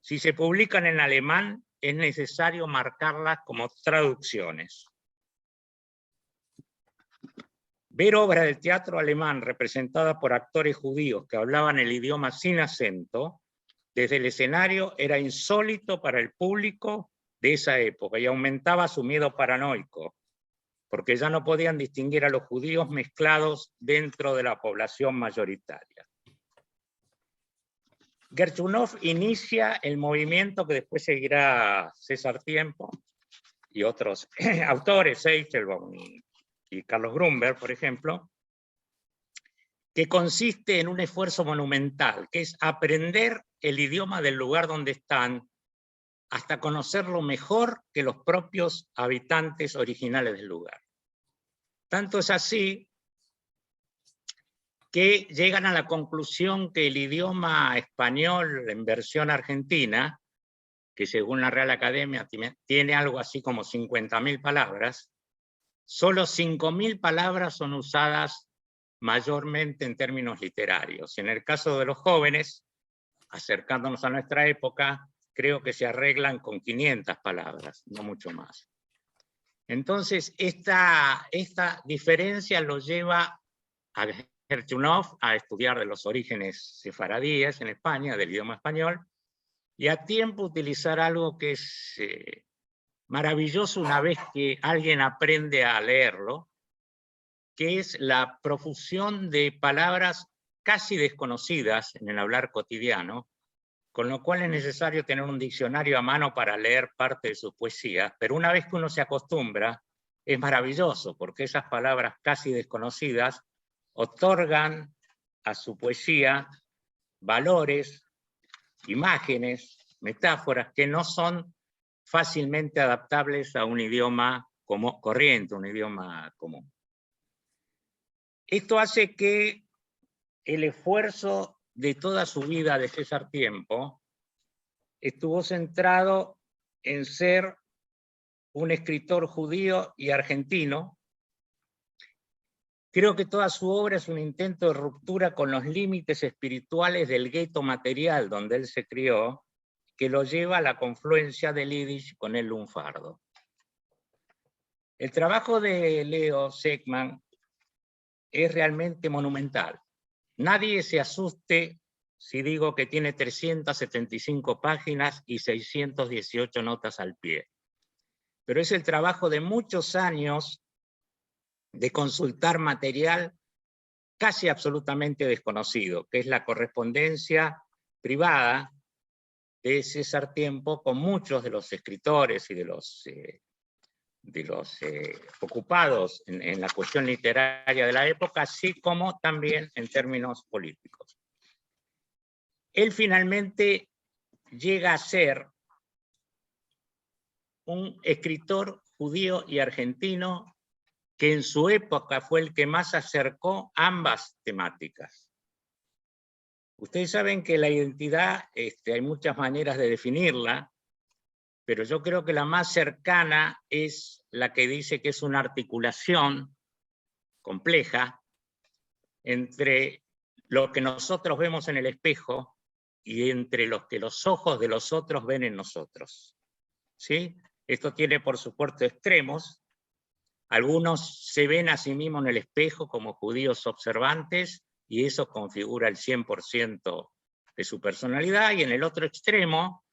Si se publican en alemán, es necesario marcarlas como traducciones. Ver obras del teatro alemán representadas por actores judíos que hablaban el idioma sin acento, desde el escenario era insólito para el público de esa época y aumentaba su miedo paranoico, porque ya no podían distinguir a los judíos mezclados dentro de la población mayoritaria. Gerchunov inicia el movimiento que después seguirá César Tiempo y otros autores, Eichelbaum y Carlos Grunberg, por ejemplo, que consiste en un esfuerzo monumental, que es aprender el idioma del lugar donde están hasta conocerlo mejor que los propios habitantes originales del lugar. Tanto es así que llegan a la conclusión que el idioma español en versión argentina, que según la Real Academia tiene algo así como 50.000 palabras, solo 5.000 palabras son usadas mayormente en términos literarios. En el caso de los jóvenes, acercándonos a nuestra época, creo que se arreglan con 500 palabras, no mucho más. Entonces, esta diferencia lo lleva a Gerchunov a estudiar de los orígenes sefaradíes en España, del idioma español, y a Tiempo utilizar algo que es maravilloso una vez que alguien aprende a leerlo, que es la profusión de palabras casi desconocidas en el hablar cotidiano, con lo cual es necesario tener un diccionario a mano para leer parte de sus poesías, pero una vez que uno se acostumbra, es maravilloso, porque esas palabras casi desconocidas otorgan a su poesía valores, imágenes, metáforas que no son fácilmente adaptables a un idioma corriente, un idioma común. Esto hace que el esfuerzo de toda su vida de César Tiempo estuvo centrado en ser un escritor judío y argentino. Creo que toda su obra es un intento de ruptura con los límites espirituales del gueto material donde él se crió, que lo lleva a la confluencia del yiddish con el lunfardo. El trabajo de Leo Sekman es realmente monumental. Nadie se asuste si digo que tiene 375 páginas y 618 notas al pie. Pero es el trabajo de muchos años de consultar material casi absolutamente desconocido, que es la correspondencia privada de César Tiempo con muchos de los escritores y de los ocupados en la cuestión literaria de la época, así como también en términos políticos. Él finalmente llega a ser un escritor judío y argentino que en su época fue el que más acercó ambas temáticas. Ustedes saben que la identidad, hay muchas maneras de definirla, pero yo creo que la más cercana es la que dice que es una articulación compleja entre lo que nosotros vemos en el espejo y entre lo que los ojos de los otros ven en nosotros. ¿Sí? Esto tiene, por supuesto, extremos. Algunos se ven a sí mismos en el espejo como judíos observantes y eso configura el 100% de su personalidad, y en el otro extremo,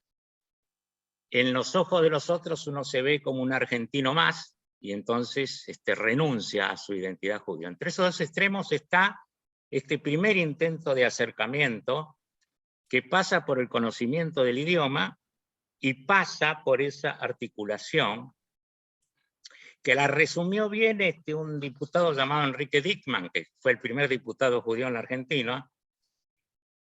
en los ojos de los otros uno se ve como un argentino más y entonces renuncia a su identidad judía. Entre esos dos extremos está este primer intento de acercamiento que pasa por el conocimiento del idioma y pasa por esa articulación que la resumió bien un diputado llamado Enrique Dickmann, que fue el primer diputado judío en la Argentina,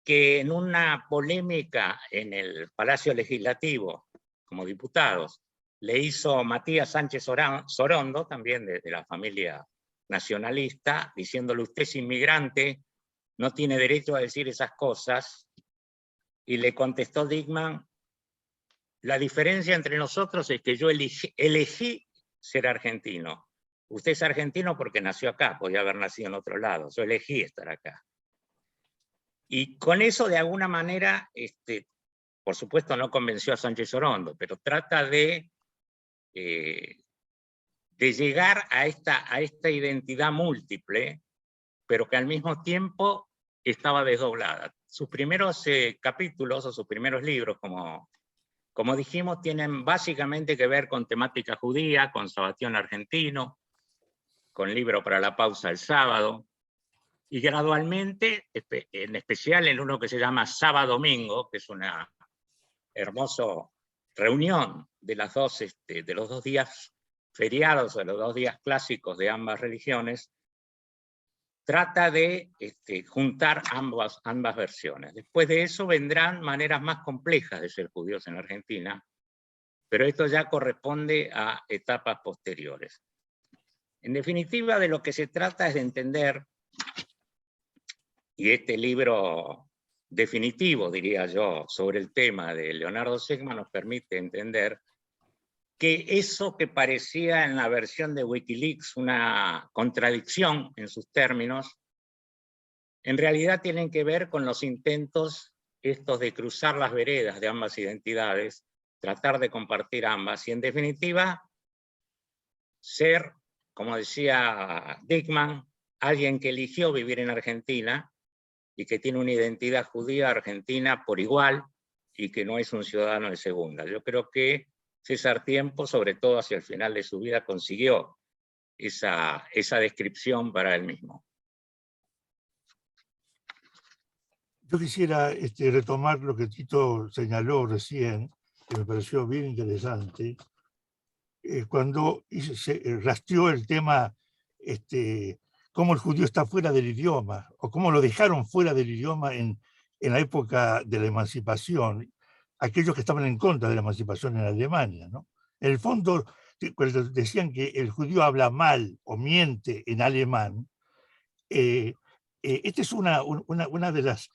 que en una polémica en el Palacio Legislativo, como diputados, le hizo Matías Sánchez Sorondo, también de la familia nacionalista, diciéndole: usted es inmigrante, no tiene derecho a decir esas cosas, y le contestó Dickmann: la diferencia entre nosotros es que yo elegí ser argentino. Usted es argentino porque nació acá, podía haber nacido en otro lado, yo elegí estar acá. Y con eso, de alguna manera, por supuesto no convenció a Sánchez Sorondo, pero trata de llegar a esta identidad múltiple, pero que al mismo tiempo estaba desdoblada. Sus primeros capítulos o sus primeros libros, como dijimos, tienen básicamente que ver con temática judía, con Sabatión argentino, con Libro para la pausa el sábado, y gradualmente, en especial en uno que se llama Sábado Domingo, que es una hermosa reunión de los dos días feriados, de los dos días clásicos de ambas religiones, trata de juntar ambas versiones. Después de eso vendrán maneras más complejas de ser judíos en Argentina, pero esto ya corresponde a etapas posteriores. En definitiva, de lo que se trata es de entender, y este libro definitivo, diría yo, sobre el tema de Leonardo Sekman nos permite entender que eso que parecía en la versión de Wikileaks una contradicción en sus términos, en realidad tienen que ver con los intentos estos de cruzar las veredas de ambas identidades, tratar de compartir ambas, y en definitiva ser, como decía Dickmann, alguien que eligió vivir en Argentina y que tiene una identidad judía argentina por igual y que no es un ciudadano de segunda. Yo creo que César Tiempo, sobre todo hacia el final de su vida, consiguió esa descripción para él mismo. Yo quisiera retomar lo que Tito señaló recién, que me pareció bien interesante, cuando se rastreó el tema, cómo el judío está fuera del idioma, o cómo lo dejaron fuera del idioma en la época de la emancipación, aquellos que estaban en contra de la emancipación en Alemania, ¿no? En el fondo, cuando decían que el judío habla mal o miente en alemán, esta es una de las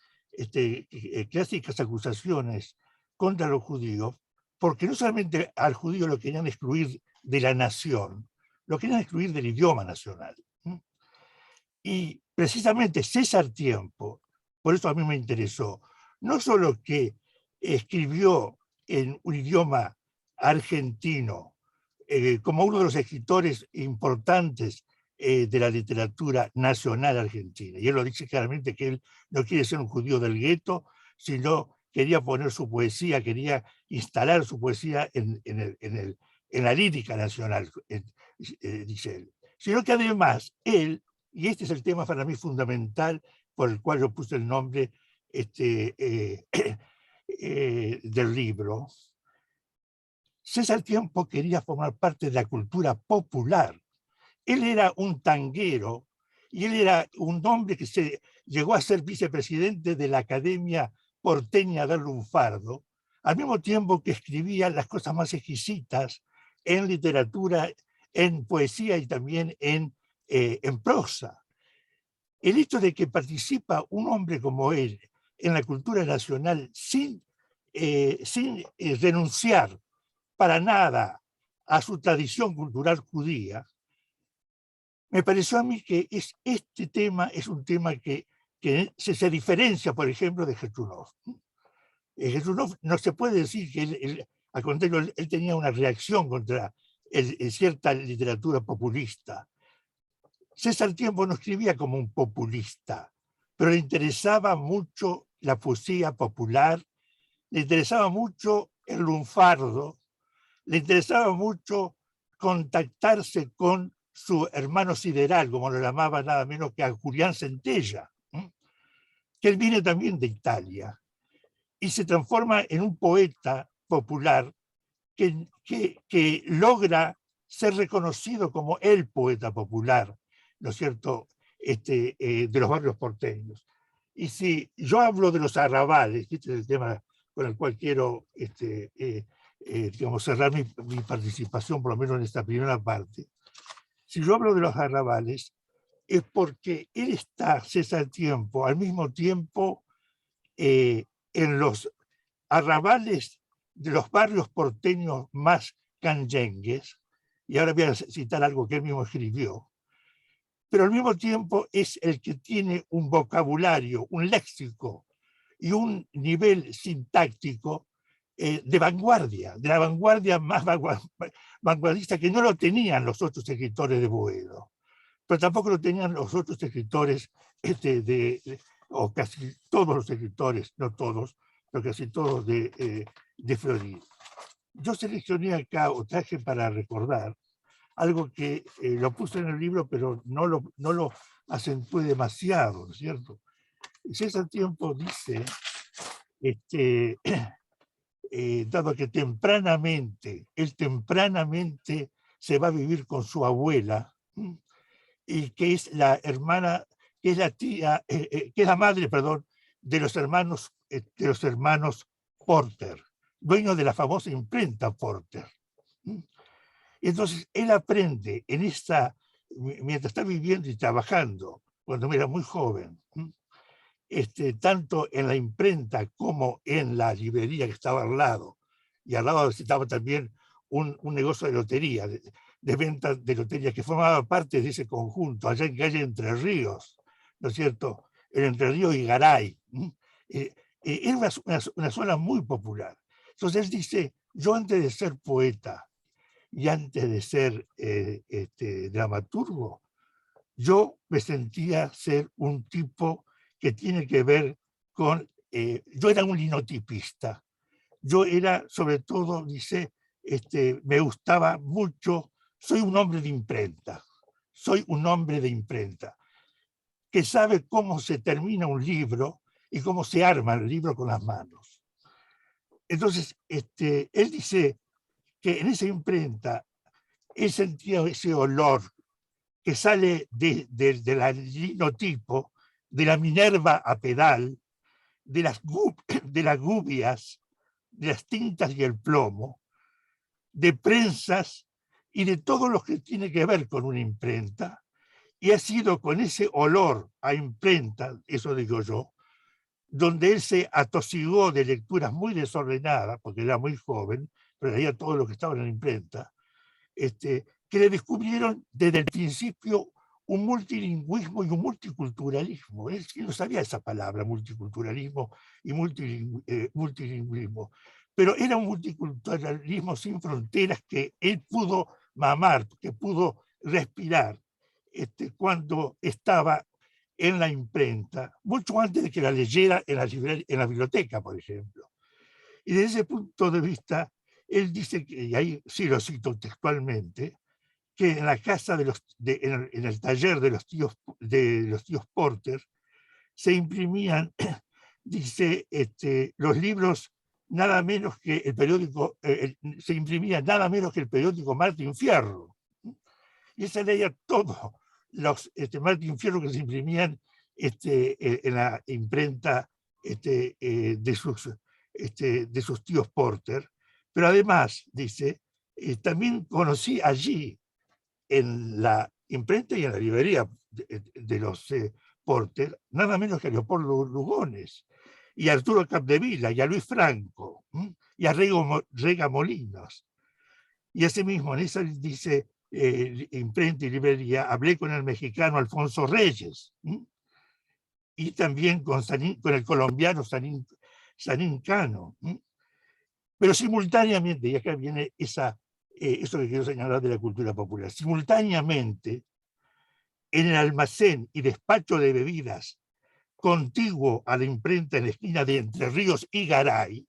clásicas acusaciones contra los judíos, porque no solamente al judío lo querían excluir de la nación, lo querían excluir del idioma nacional. Y precisamente César Tiempo, por eso a mí me interesó, no solo que escribió en un idioma argentino, como uno de los escritores importantes de la literatura nacional argentina. Y él lo dice claramente que él no quiere ser un judío del gueto, sino quería poner su poesía, quería instalar su poesía en la lírica nacional, dice él. Sino que además él, y este es el tema para mí fundamental por el cual yo puse el nombre del libro, César Tiempo quería formar parte de la cultura popular. Él era un tanguero y él era un hombre que llegó a ser vicepresidente de la Academia Porteña del Lunfardo, al mismo tiempo que escribía las cosas más exquisitas en literatura, en poesía y también en prosa. El hecho de que participa un hombre como él en la cultura nacional sin renunciar para nada a su tradición cultural judía, me pareció a mí que este tema es un tema que se diferencia, por ejemplo, de Gertrudov. Gertrudov no se puede decir que él, al contrario, él tenía una reacción contra cierta literatura populista. César Tiempo no escribía como un populista, pero le interesaba mucho la poesía popular, le interesaba mucho el lunfardo, le interesaba mucho contactarse con su hermano sideral, como lo llamaba nada menos que a Julián Centella, que él viene también de Italia, y se transforma en un poeta popular que logra ser reconocido como el poeta popular, ¿no es cierto?, de los barrios porteños. Y si yo hablo de los arrabales, este es el tema con el cual quiero digamos, cerrar mi participación, por lo menos en esta primera parte. Si yo hablo de los arrabales, es porque él está, César Tiempo, al mismo tiempo en los arrabales de los barrios porteños más canyengues, y ahora voy a citar algo que él mismo escribió, pero al mismo tiempo es el que tiene un vocabulario, un léxico y un nivel sintáctico de vanguardia, de la vanguardia más vanguardista, que no lo tenían los otros escritores de Boedo, pero tampoco lo tenían los otros escritores, o casi todos los escritores, no todos, pero casi todos de Florida. Yo seleccioné acá, o traje para recordar, algo que lo puse en el libro, pero no lo acentué demasiado, ¿no es cierto? César Tiempo dice, dado que él tempranamente se va a vivir con su abuela, y que es la hermana, que es la tía, que es la madre, perdón, de los hermanos Porter, dueño de la famosa imprenta Porter. Entonces, él aprende mientras está viviendo y trabajando, cuando era muy joven, tanto en la imprenta como en la librería que estaba al lado, y al lado estaba también un negocio de lotería, de venta de lotería, que formaba parte de ese conjunto, allá en calle Entre Ríos, ¿no es cierto?, en Entre Ríos y Garay. Era una zona muy popular. Entonces él dice, yo antes de ser poeta y antes de ser dramaturgo, yo me sentía ser un tipo que tiene que ver con... yo era un linotipista. Yo era, sobre todo, dice, me gustaba mucho, soy un hombre de imprenta, que sabe cómo se termina un libro y cómo se arma el libro con las manos. Entonces, él dice que en esa imprenta él sentía ese olor que sale del linotipo, de la Minerva a pedal, de las gubias, de las tintas y el plomo, de prensas y de todo lo que tiene que ver con una imprenta. Y ha sido con ese olor a imprenta, eso digo yo, donde él se atosigó de lecturas muy desordenadas, porque era muy joven, pero leía todo lo que estaba en la imprenta, que le descubrieron desde el principio un multilingüismo y un multiculturalismo. Él no sabía esa palabra, multiculturalismo y multilingüismo, pero era un multiculturalismo sin fronteras que él pudo mamar, que pudo respirar cuando estaba en la imprenta, mucho antes de que la leyera en la biblioteca, por ejemplo. Y desde ese punto de vista, él dice, y ahí sí lo cito textualmente, que en la casa en el taller de los tíos Porter se imprimían, dice, los libros nada menos que el periódico, se imprimía nada menos que el periódico Martín Fierro. Y esa leía todos los Martín Fierro que se imprimían en la imprenta de sus tíos Porter. Pero además, dice, también conocí allí, en la imprenta y en la librería de los Porter, nada menos que a Leopoldo Lugones, y a Arturo Capdevila, y a Luis Franco, y a Rega Molinos. Y asimismo, en esa, dice, imprenta y librería, hablé con el mexicano Alfonso Reyes, y también con el colombiano Sanín Cano. Pero simultáneamente, y acá viene eso que quiero señalar de la cultura popular, simultáneamente, en el almacén y despacho de bebidas contiguo a la imprenta en la esquina de Entre Ríos y Garay,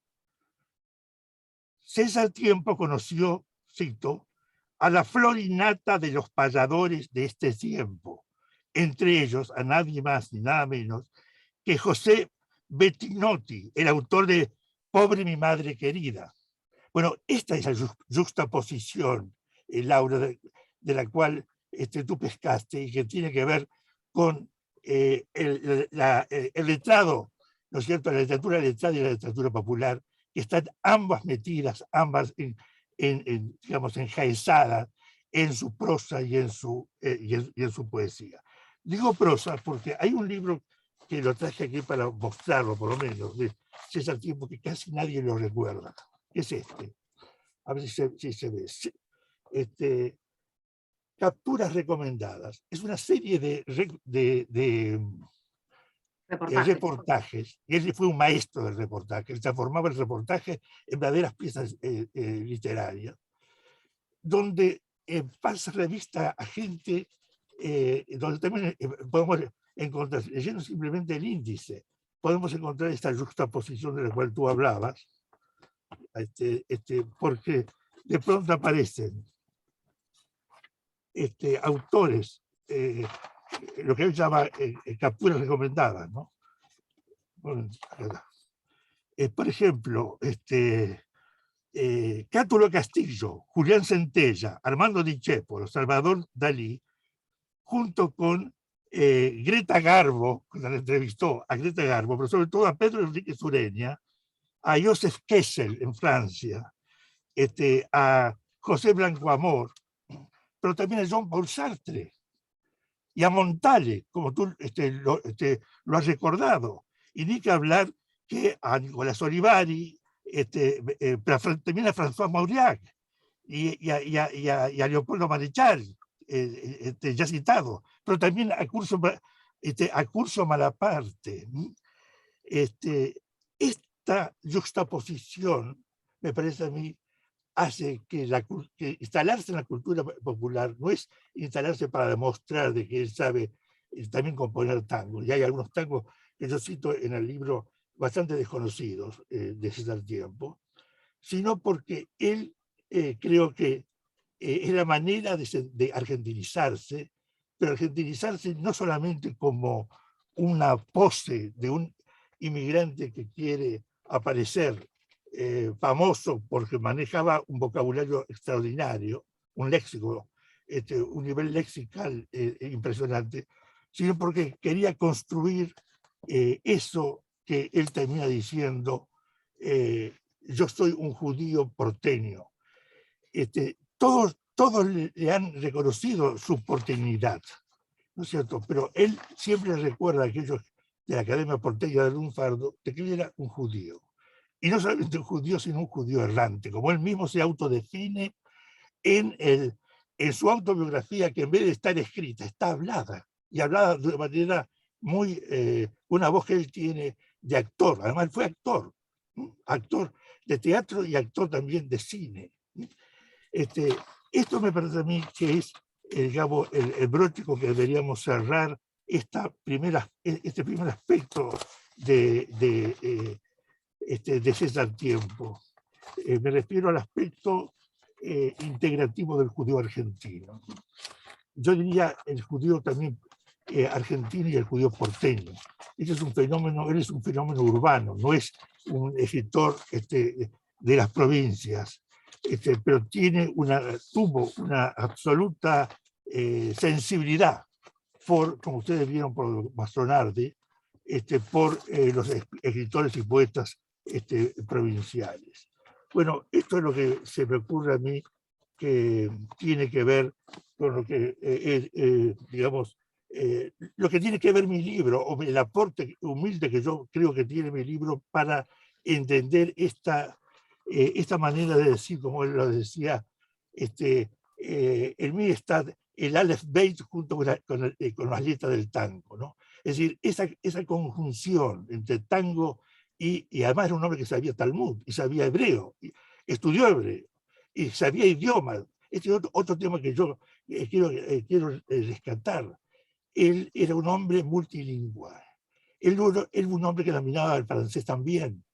César Tiempo conoció, cito, a la flor innata de los payadores de este tiempo, entre ellos a nadie más ni nada menos que José Bettinotti, el autor de Pobre mi madre querida. Bueno, esta es la juxtaposición, Laura, de la cual tú pescaste y que tiene que ver con el letrado, ¿no es cierto?, la literatura letrada y la literatura popular, que están ambas metidas, ambas digamos, enjaizadas en su prosa y en su poesía. Digo prosa porque hay un libro que lo traje aquí para mostrarlo, por lo menos, de César Tiempo, que casi nadie lo recuerda. Es a ver si se ve. Capturas recomendadas. Es una serie de reportajes. Y él fue un maestro del reportaje. Él transformaba el reportaje en verdaderas piezas literarias, donde pasa revista a gente, donde también podemos encontrar, leyendo simplemente el índice, podemos encontrar esta juxtaposición de la cual tú hablabas, porque de pronto aparecen autores, lo que él llama capturas recomendadas, ¿no? Bueno, por ejemplo, Cátulo Castillo, Julián Centella, Armando Di Cepolo, Salvador Dalí, junto con Greta Garbo, cuando le entrevistó a Greta Garbo, pero sobre todo a Pedro Enrique Sureña, a Joseph Kessel en Francia, a José Blanco Amor, pero también a Jean-Paul Sartre y a Montale, como tú lo has recordado. Y ni que hablar que a Nicolás Olivari, también a François Mauriac y a Leopoldo Marechal, ya citado, pero también a Curso Malaparte. Esta juxtaposición, me parece a mí, hace que instalarse en la cultura popular no es instalarse para demostrar de que él sabe también componer tangos. Y hay algunos tangos que yo cito en el libro bastante desconocidos de César Tiempo, sino porque él creo que es la manera de argentinizarse, pero argentinizarse no solamente como una pose inmigrante que quiere aparecer famoso porque manejaba un vocabulario extraordinario, un léxico, un nivel lexical impresionante, sino porque quería construir eso que él termina diciendo, yo soy un judío porteño. Todos le han reconocido su porteñidad, ¿no es cierto? Pero él siempre recuerda a aquellos de la Academia Porteña de Lunfardo de que él era un judío. Y no solamente un judío, sino un judío errante, como él mismo se autodefine en su autobiografía, que en vez de estar escrita, está hablada, y hablada de una manera muy, una voz que él tiene de actor. Además, fue actor, actor de teatro y actor también de cine. Esto me parece a mí que es, digamos, el broche con que deberíamos cerrar este primer aspecto de César Tiempo. Me refiero al aspecto integrativo del judío argentino. Yo diría el judío también argentino y el judío porteño. Este es un fenómeno, él es un fenómeno urbano, no es un escritor de las provincias, pero tuvo una absoluta sensibilidad por, como ustedes vieron por Mastronardi, por los escritores y poetas provinciales. Bueno, esto es lo que se me ocurre a mí que tiene que ver con lo que, digamos, lo que tiene que ver mi libro, o el aporte humilde que yo creo que tiene mi libro para entender esta manera de decir, como él lo decía, en mí está el Aleph Beit junto con las letras del tango, ¿no? Es decir, esa conjunción entre tango y además era un hombre que sabía Talmud, y sabía hebreo, y estudió hebreo, y sabía idiomas. Este es otro tema que yo quiero rescatar. Él era un hombre multilingüe. Él era un hombre que dominaba el francés también.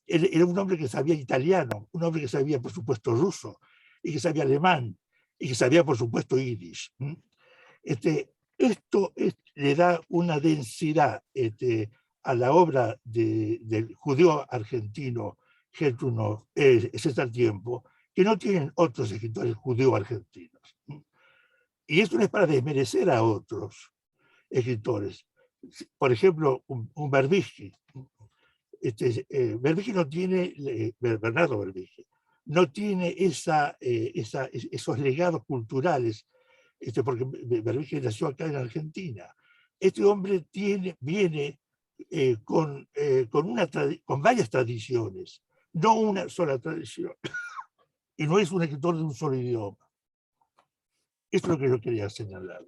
Él era un hombre que sabía italiano, un hombre que sabía, por supuesto, ruso, y que sabía alemán, y que sabía, por supuesto, yiddish. Esto le da una densidad a la obra del judío argentino César Tiempo, que no tienen otros escritores judíos argentinos. Y esto no es para desmerecer a otros escritores. Por ejemplo, un Berbisky. Berbisky no tiene, Bernardo Berbisky, no tiene esos legados culturales, porque Berbisky nació acá en Argentina. Este hombre viene con varias tradiciones, no una sola tradición, y no es un escritor de un solo idioma. Esto es lo que yo quería señalar.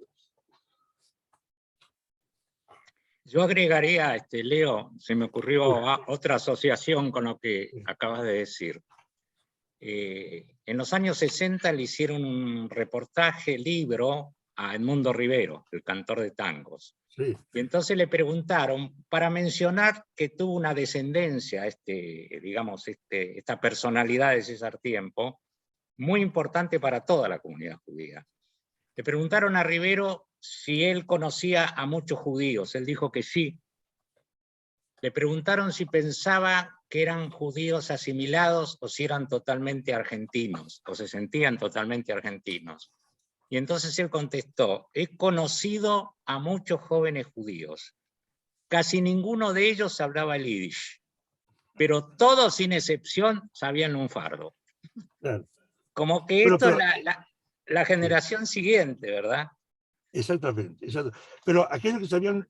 Yo agregaría, Leo, se me ocurrió otra asociación con lo que acabas de decir. En los años 60 le hicieron un reportaje, libro, a Edmundo Rivero, el cantor de tangos. Sí. Y entonces le preguntaron, para mencionar que tuvo una descendencia, digamos, esta personalidad de César Tiempo, muy importante para toda la comunidad judía. Le preguntaron a Rivero si él conocía a muchos judíos. Él dijo que sí. Le preguntaron si pensaba que eran judíos asimilados o si eran totalmente argentinos, o se sentían totalmente argentinos. Y entonces él contestó, he conocido a muchos jóvenes judíos. Casi ninguno de ellos hablaba el yiddish, pero todos sin excepción sabían lunfardo. Claro. Como que esto es la generación siguiente, ¿verdad? Exactamente. Pero aquellos que sabían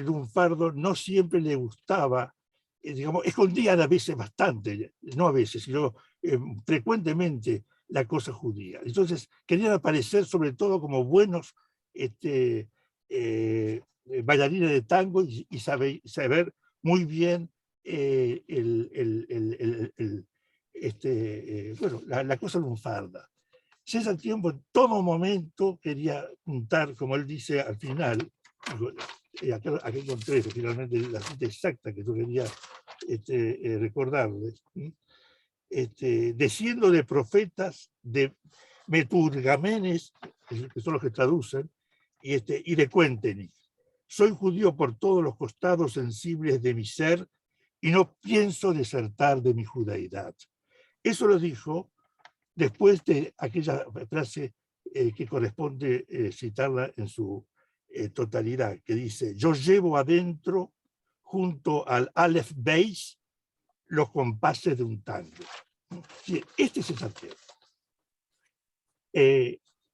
lunfardo no siempre le gustaba, digamos, escondían a veces bastante, no a veces, sino frecuentemente la cosa judía. Entonces querían aparecer sobre todo como buenos bailarines de tango y saber muy bien la cosa lunfarda. César Tiempo en todo momento quería juntar, como él dice al final, acá encontré finalmente la cita exacta que yo quería recordarles, diciendo de profetas, de meturgamenes, que son los que traducen, y de cuénteni. Soy judío por todos los costados sensibles de mi ser y no pienso desertar de mi judaidad. Eso lo dijo después de aquella frase que corresponde citarla en su totalidad, que dice: yo llevo adentro, junto al Aleph Beis, los compases de un tango. Sí, este es el Santiago.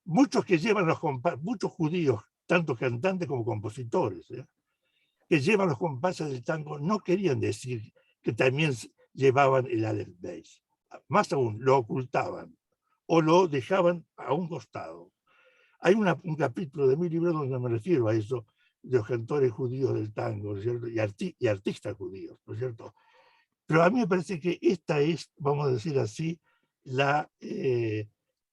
Muchos que llevan los compases, muchos judíos, tanto cantantes como compositores, que llevan los compases del tango, no querían decir que también llevaban el Aleph Beis. Más aún, lo ocultaban o lo dejaban a un costado. Hay un capítulo de mi libro donde me refiero a eso, de los cantores judíos del tango, ¿no es cierto? Y artistas judíos, ¿no es cierto? Pero a mí me parece que esta es, vamos a decir así,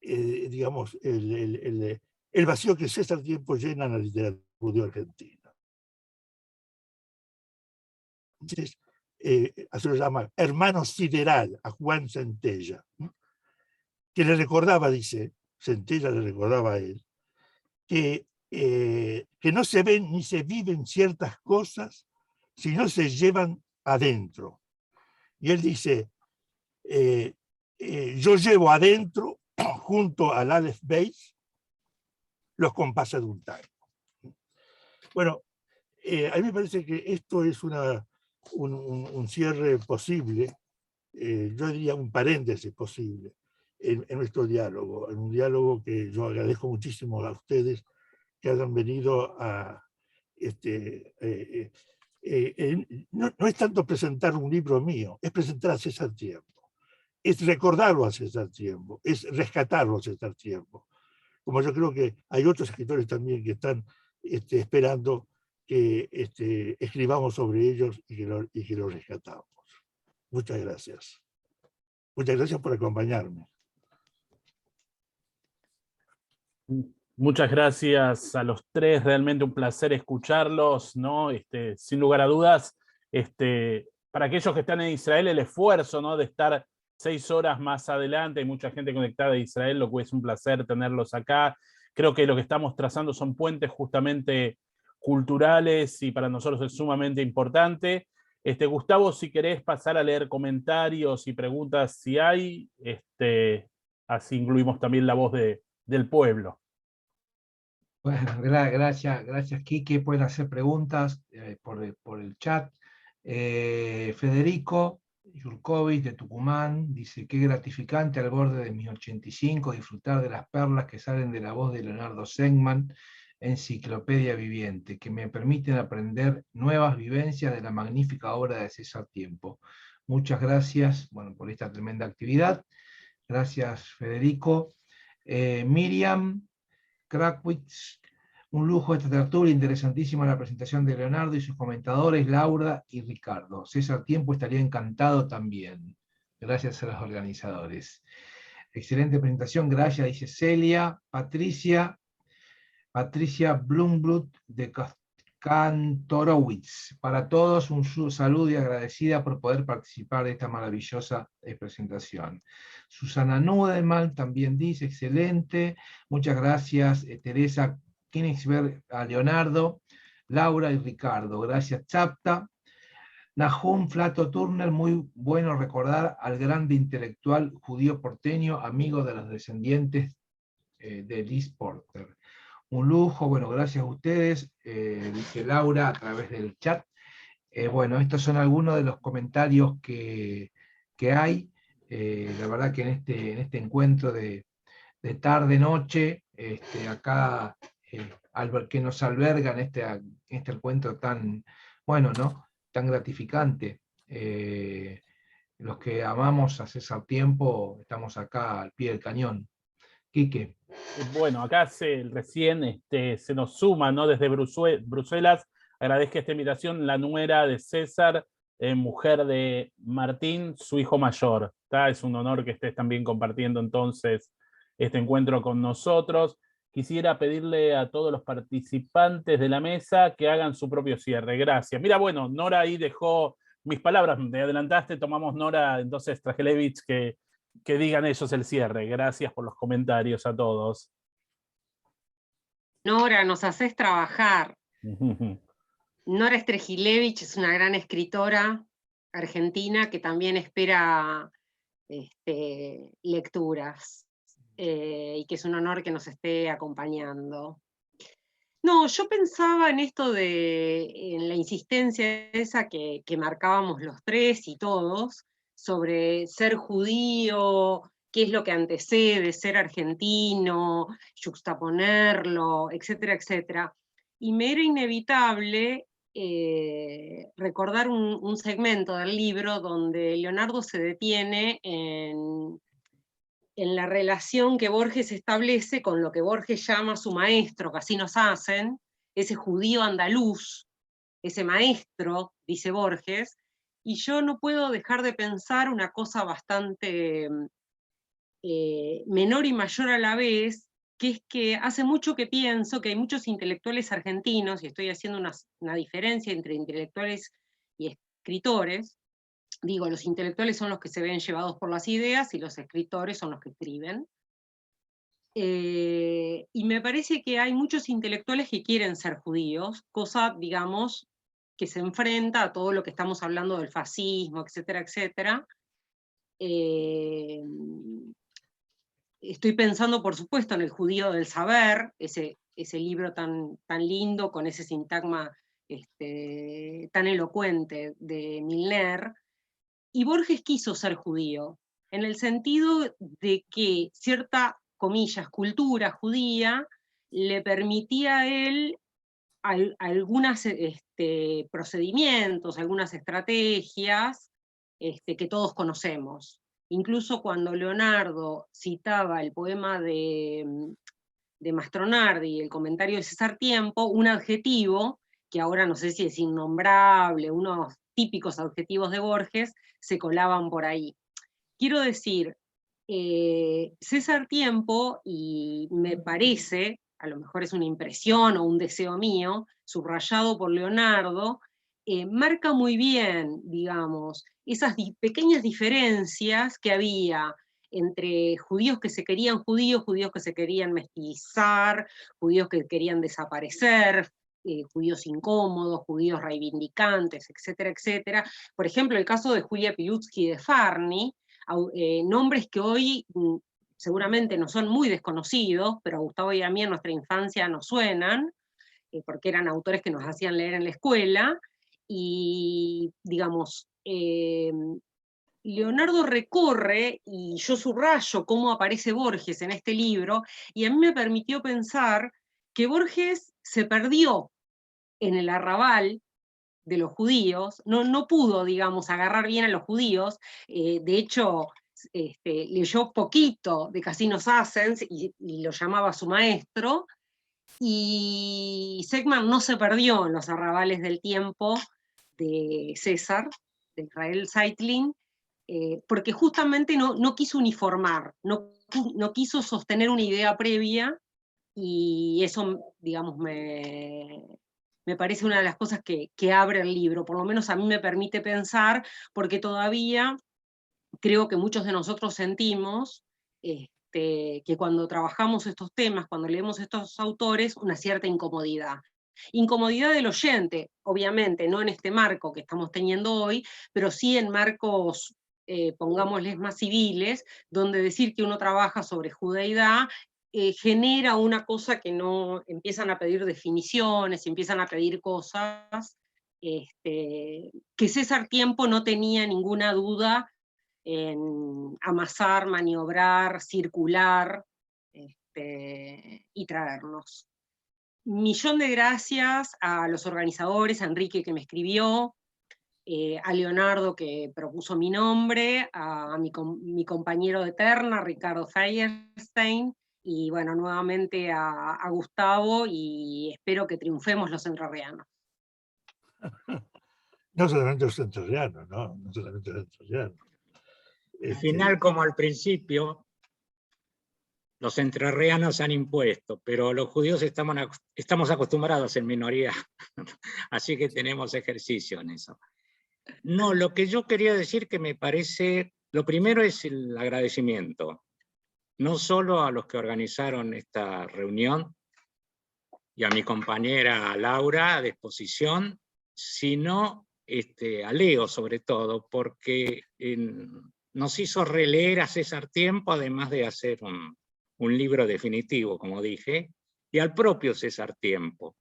digamos, el vacío que César Tiempo llena en la literatura judía argentina. Entonces, así lo llama hermano sideral a Juan Centella, ¿no? Que le recordaba, dice, Centella le recordaba a él, que no se ven ni se viven ciertas cosas si no se llevan adentro. Y él dice, yo llevo adentro, junto al Aleph Beis, los compases de un tango. Bueno, a mí me parece que esto es un cierre posible, yo diría un paréntesis posible en nuestro diálogo, en un diálogo que yo agradezco muchísimo a ustedes que hayan venido a... no es tanto presentar un libro mío, es presentar a César Tiempo, es recordarlo a César Tiempo, es rescatarlo a César Tiempo. Como yo creo que hay otros escritores también que están esperando que escribamos sobre ellos y que los rescatamos. Muchas gracias. Muchas gracias por acompañarme. Muchas gracias a los tres, realmente un placer escucharlos, ¿no? Sin lugar a dudas, para aquellos que están en Israel, el esfuerzo, ¿no?, de estar 6 horas más adelante, hay mucha gente conectada de Israel, lo que es un placer tenerlos acá. Creo que lo que estamos trazando son puentes justamente culturales y para nosotros es sumamente importante. Gustavo, si querés pasar a leer comentarios y preguntas si hay, así incluimos también la voz del pueblo. Bueno, gracias Quique, pueden hacer preguntas por el chat. Federico Yurkovich de Tucumán dice: qué gratificante al borde de mis 85 disfrutar de las perlas que salen de la voz de Leonardo Segman, enciclopedia viviente, que me permiten aprender nuevas vivencias de la magnífica obra de César Tiempo. Muchas gracias, bueno, por esta tremenda actividad. Gracias, Federico. Miriam Krakowicz, un lujo esta tertulia, interesantísima la presentación de Leonardo y sus comentadores, Laura y Ricardo. César Tiempo estaría encantado también. Gracias a los organizadores. Excelente presentación, gracias, dice Celia. Patricia Blumblut de Kantorowicz. Para todos un saludo y agradecida por poder participar de esta maravillosa presentación. Susana Nudelman también dice: excelente, muchas gracias. Teresa Königsberg, a Leonardo, Laura y Ricardo. Gracias, Chapta. Nahum Flato Turner, muy bueno recordar al grande intelectual judío porteño, amigo de los descendientes de Liz Porter. Un lujo, bueno, gracias a ustedes, dice Laura a través del chat. Bueno, estos son algunos de los comentarios que hay. La verdad que en este encuentro de tarde-noche, acá, que nos alberga en este encuentro tan, bueno, ¿no?, tan gratificante. Los que amamos a César Tiempo, estamos acá al pie del cañón. Quique. Bueno, acá recién se nos suma, ¿no?, desde Bruselas. Agradezco esta invitación, la nuera de César, mujer de Martín, su hijo mayor. Es un honor que estés también compartiendo entonces este encuentro con nosotros. Quisiera pedirle a todos los participantes de la mesa que hagan su propio cierre. Gracias. Mira, bueno, Nora ahí dejó mis palabras, me adelantaste, tomamos Nora, entonces Trajelevich, que digan ellos el cierre. Gracias por los comentarios a todos. Nora, nos haces trabajar. Nora Strejilevich es una gran escritora argentina que también espera lecturas, y que es un honor que nos esté acompañando. No, yo pensaba en esto en la insistencia esa que marcábamos los tres y todos, sobre ser judío, qué es lo que antecede ser argentino, yuxtaponerlo, etcétera, etcétera. Y me era inevitable recordar un segmento del libro donde Leonardo se detiene en la relación que Borges establece con lo que Borges llama su maestro, que así nos hacen, ese judío andaluz, ese maestro, dice Borges, y yo no puedo dejar de pensar una cosa bastante menor y mayor a la vez, que es que hace mucho que pienso que hay muchos intelectuales argentinos, y estoy haciendo una diferencia entre intelectuales y escritores. Digo, los intelectuales son los que se ven llevados por las ideas y los escritores son los que escriben. Y me parece que hay muchos intelectuales que quieren ser judíos, cosa, digamos, que se enfrenta a todo lo que estamos hablando del fascismo, etcétera, etcétera. Estoy pensando, por supuesto, en El judío del saber, ese libro tan lindo, con ese sintagma tan elocuente de Milner. Y Borges quiso ser judío, en el sentido de que cierta, comillas, cultura judía le permitía a él algunos procedimientos, algunas estrategias que todos conocemos. Incluso cuando Leonardo citaba el poema de Mastronardi, el comentario de César Tiempo, un adjetivo, que ahora no sé si es innombrable, unos típicos adjetivos de Borges, se colaban por ahí. Quiero decir, César Tiempo, y me parece, a lo mejor es una impresión o un deseo mío, subrayado por Leonardo, marca muy bien, digamos, esas pequeñas diferencias que había entre judíos que se querían judíos, judíos que se querían mestizar, judíos que querían desaparecer, judíos incómodos, judíos reivindicantes, etcétera, etcétera. Por ejemplo, el caso de Julia Pilutsky de Farny, nombres que hoy seguramente no son muy desconocidos, pero a Gustavo y a mí en nuestra infancia nos suenan, porque eran autores que nos hacían leer en la escuela, y digamos, Leonardo recorre, y yo subrayo cómo aparece Borges en este libro, y a mí me permitió pensar que Borges se perdió en el arrabal de los judíos, no pudo, digamos, agarrar bien a los judíos, de hecho, leyó poquito de Casinos Assens y lo llamaba su maestro, y Segman no se perdió en los arrabales del tiempo de César, de Israel Zeitlin, porque justamente no quiso uniformar, no quiso sostener una idea previa, y eso, digamos, me parece una de las cosas que abre el libro, por lo menos a mí me permite pensar, porque todavía creo que muchos de nosotros sentimos que cuando trabajamos estos temas, cuando leemos estos autores, una cierta incomodidad. Incomodidad del oyente, obviamente, no en este marco que estamos teniendo hoy, pero sí en marcos, pongámosles más civiles, donde decir que uno trabaja sobre judeidad genera una cosa que no, empiezan a pedir definiciones, empiezan a pedir cosas, que César Tiempo no tenía ninguna duda en amasar, maniobrar, circular, y traernos. Millón de gracias a los organizadores, a Enrique que me escribió, a Leonardo que propuso mi nombre, a mi compañero de terna, Ricardo Feierstein, y bueno, nuevamente a Gustavo, y espero que triunfemos los entrerrianos. No solamente los entrerrianos, ¿no? No solamente los entrerrianos. Al final, como al principio, los entrerrianos han impuesto, pero los judíos estamos acostumbrados en minoría, así que tenemos ejercicio en eso. No, lo que yo quería decir que me parece, lo primero es el agradecimiento, no solo a los que organizaron esta reunión, y a mi compañera Laura de exposición, sino a Leo sobre todo, porque nos hizo releer a César Tiempo, además de hacer un libro definitivo, como dije, y al propio César Tiempo.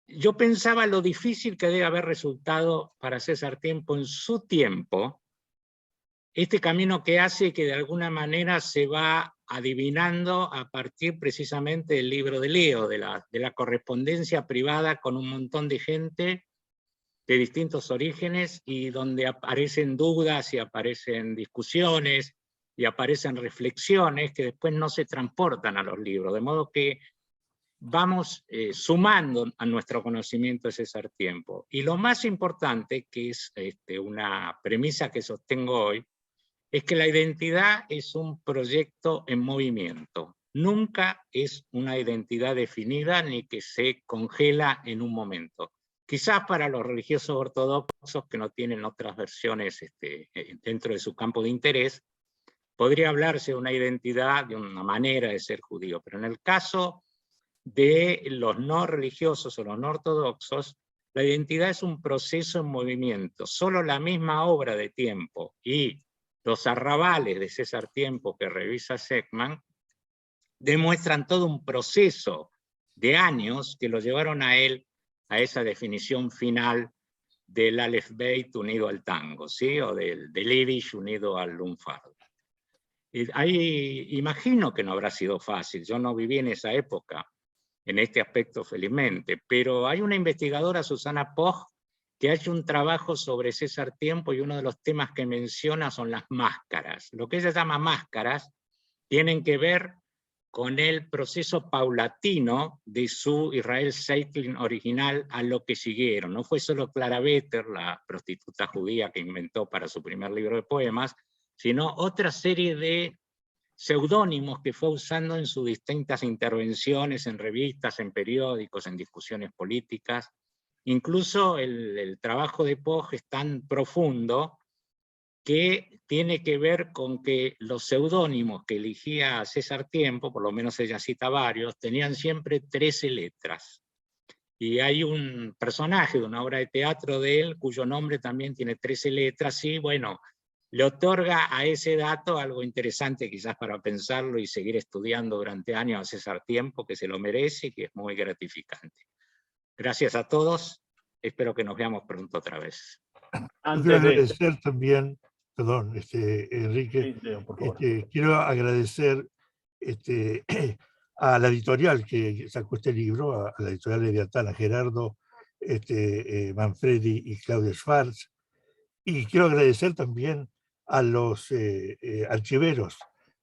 Yo pensaba lo difícil que debe haber resultado para César Tiempo en su tiempo, este camino que hace, que de alguna manera se va adivinando a partir precisamente del libro de Leo, de la correspondencia privada con un montón de gente de distintos orígenes, y donde aparecen dudas y aparecen discusiones y aparecen reflexiones que después no se transportan a los libros, de modo que vamos sumando a nuestro conocimiento de César Tiempo. Y lo más importante, que es una premisa que sostengo hoy, es que la identidad es un proyecto en movimiento. Nunca es una identidad definida ni que se congela en un momento. Quizás para los religiosos ortodoxos que no tienen otras versiones dentro de su campo de interés, podría hablarse de una identidad, de una manera de ser judío, pero en el caso de los no religiosos o los no ortodoxos, la identidad es un proceso en movimiento. Solo la misma obra de Tiempo y los arrabales de César Tiempo que revisa Seckman demuestran todo un proceso de años que lo llevaron a él a esa definición final del Aleph Beit unido al tango, ¿sí? O del Yiddish unido al lunfardo. Ahí imagino que no habrá sido fácil, yo no viví en esa época, en este aspecto felizmente, pero hay una investigadora, Susana Poch, que ha hecho un trabajo sobre César Tiempo, y uno de los temas que menciona son las máscaras. Lo que ella llama máscaras tienen que ver con el proceso paulatino de su Israel Seitlin original a lo que siguieron. No fue solo Clara Better, la prostituta judía que inventó para su primer libro de poemas, sino otra serie de seudónimos que fue usando en sus distintas intervenciones en revistas, en periódicos, en discusiones políticas. Incluso el trabajo de Poch es tan profundo que tiene que ver con que los seudónimos que elegía César Tiempo, por lo menos ella cita varios, tenían siempre 13 letras. Y hay un personaje de una obra de teatro de él cuyo nombre también tiene 13 letras, y bueno, le otorga a ese dato algo interesante quizás para pensarlo y seguir estudiando durante años a César Tiempo, que se lo merece y que es muy gratificante. Gracias a todos, espero que nos veamos pronto otra vez. Quiero agradecer también, perdón, Enrique, Sí, Leo, por favor. Quiero agradecer a la editorial que sacó este libro, a la editorial Leviatán, a Gerardo Manfredi y Claudia Schwartz, y quiero agradecer también a los archiveros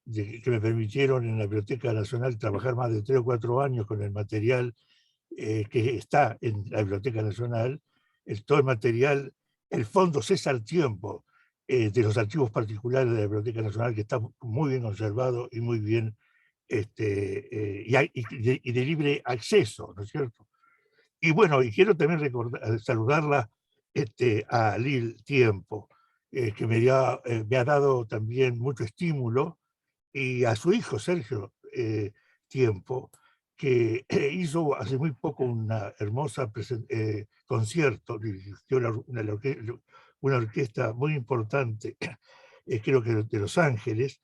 que me permitieron en la Biblioteca Nacional trabajar más de 3 o 4 años con el material que está en la Biblioteca Nacional, todo el material, el fondo César Tiempo, de los archivos particulares de la Biblioteca Nacional, que está muy bien conservado y muy bien, y de libre acceso, ¿no es cierto? Y bueno, y quiero también saludarla a Lil Tiempo, que me ha dado también mucho estímulo, y a su hijo Sergio Tiempo, que hizo hace muy poco una hermosa concierto, dirigió una orquesta muy importante, creo que de Los Ángeles,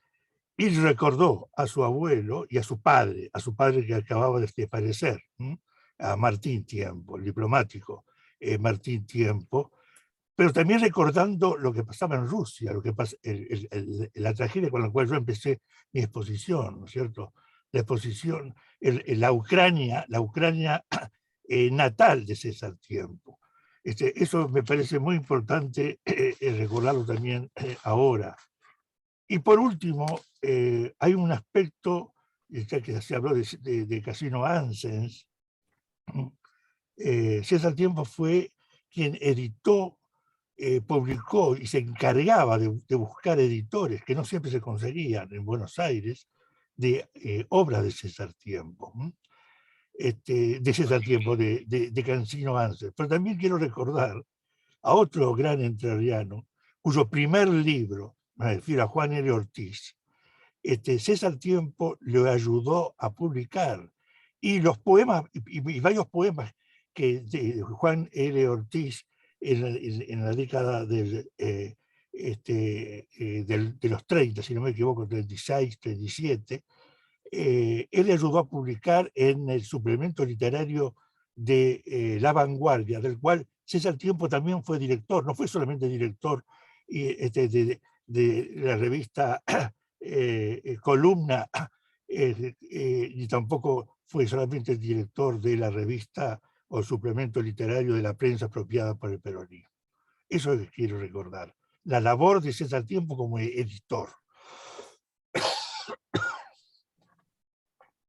y recordó a su abuelo y a su padre que acababa de fallecer, a Martín Tiempo, el diplomático Martín Tiempo, pero también recordando lo que pasaba en Rusia, lo que pasa, la tragedia con la cual yo empecé mi exposición, ¿no es cierto? La exposición, la Ucrania natal de César Tiempo. Eso me parece muy importante recordarlo también ahora. Y por último, hay un aspecto, ya que se habló de Casino Ansens, César Tiempo fue quien editó, publicó y se encargaba de buscar editores, que no siempre se conseguían en Buenos Aires, de obras de César Tiempo, de Casino Ansens. Pero también quiero recordar a otro gran entrerriano, cuyo primer libro, me refiero a Juan L. Ortiz, César Tiempo le ayudó a publicar, y los poemas, y varios poemas que Juan L. Ortiz en la década de los 30, si no me equivoco, 36, 37, él ayudó a publicar en el suplemento literario de La Vanguardia, del cual César Tiempo también fue director, no fue solamente director de la revista Columna, ni tampoco fue solamente el director de la revista o suplemento literario de la prensa apropiada por el peronismo. Eso es lo que quiero recordar, la labor de César Tiempo como editor.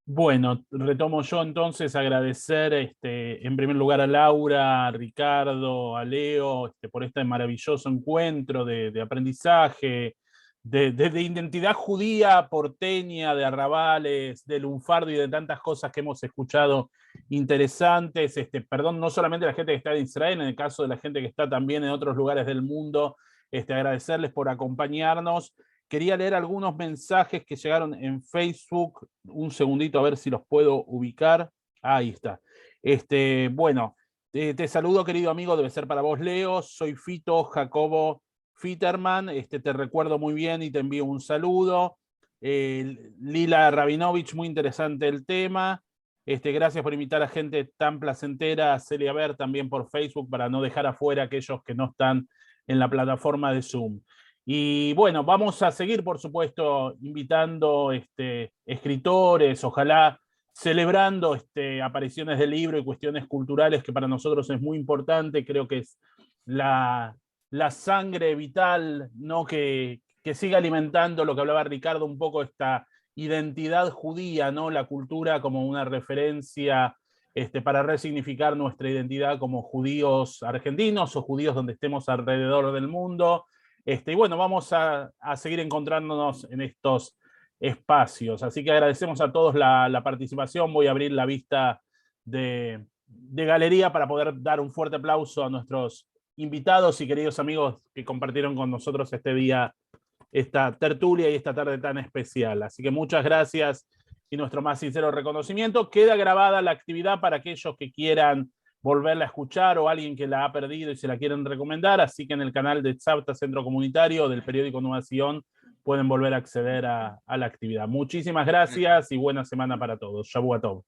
Bueno, retomo yo entonces, agradecer en primer lugar a Laura, a Ricardo, a Leo, por este maravilloso encuentro de aprendizaje, de identidad judía, porteña, de arrabales, de lunfardo y de tantas cosas que hemos escuchado interesantes. Perdón, no solamente la gente que está en Israel, en el caso de la gente que está también en otros lugares del mundo, agradecerles por acompañarnos. Quería leer algunos mensajes que llegaron en Facebook. Un segundito a ver si los puedo ubicar. Ahí está. Bueno, te saludo, querido amigo, debe ser para vos, Leo. Soy Fito Jacobo Fitterman. Te recuerdo muy bien y te envío un saludo. Lila Rabinovich, muy interesante el tema. Gracias por invitar a gente tan placentera. Celia Ver también por Facebook para no dejar afuera a aquellos que no están en la plataforma de Zoom. Y bueno, vamos a seguir, por supuesto, invitando escritores, ojalá celebrando apariciones de libro y cuestiones culturales, que para nosotros es muy importante. Creo que es la sangre vital, ¿no? que siga alimentando lo que hablaba Ricardo, un poco esta identidad judía, ¿no? La cultura como una referencia para resignificar nuestra identidad como judíos argentinos o judíos donde estemos alrededor del mundo. Y bueno, vamos a seguir encontrándonos en estos espacios. Así que agradecemos a todos la participación. Voy a abrir la vista de galería para poder dar un fuerte aplauso a nuestros invitados y queridos amigos que compartieron con nosotros este día, esta tertulia y esta tarde tan especial. Así que muchas gracias y nuestro más sincero reconocimiento. Queda grabada la actividad para aquellos que quieran volverla a escuchar o alguien que la ha perdido y se la quieren recomendar, así que en el canal de Tzavta Centro Comunitario del periódico Nueva Sion pueden volver a acceder a la actividad. Muchísimas gracias y buena semana para todos. Shavua Tov.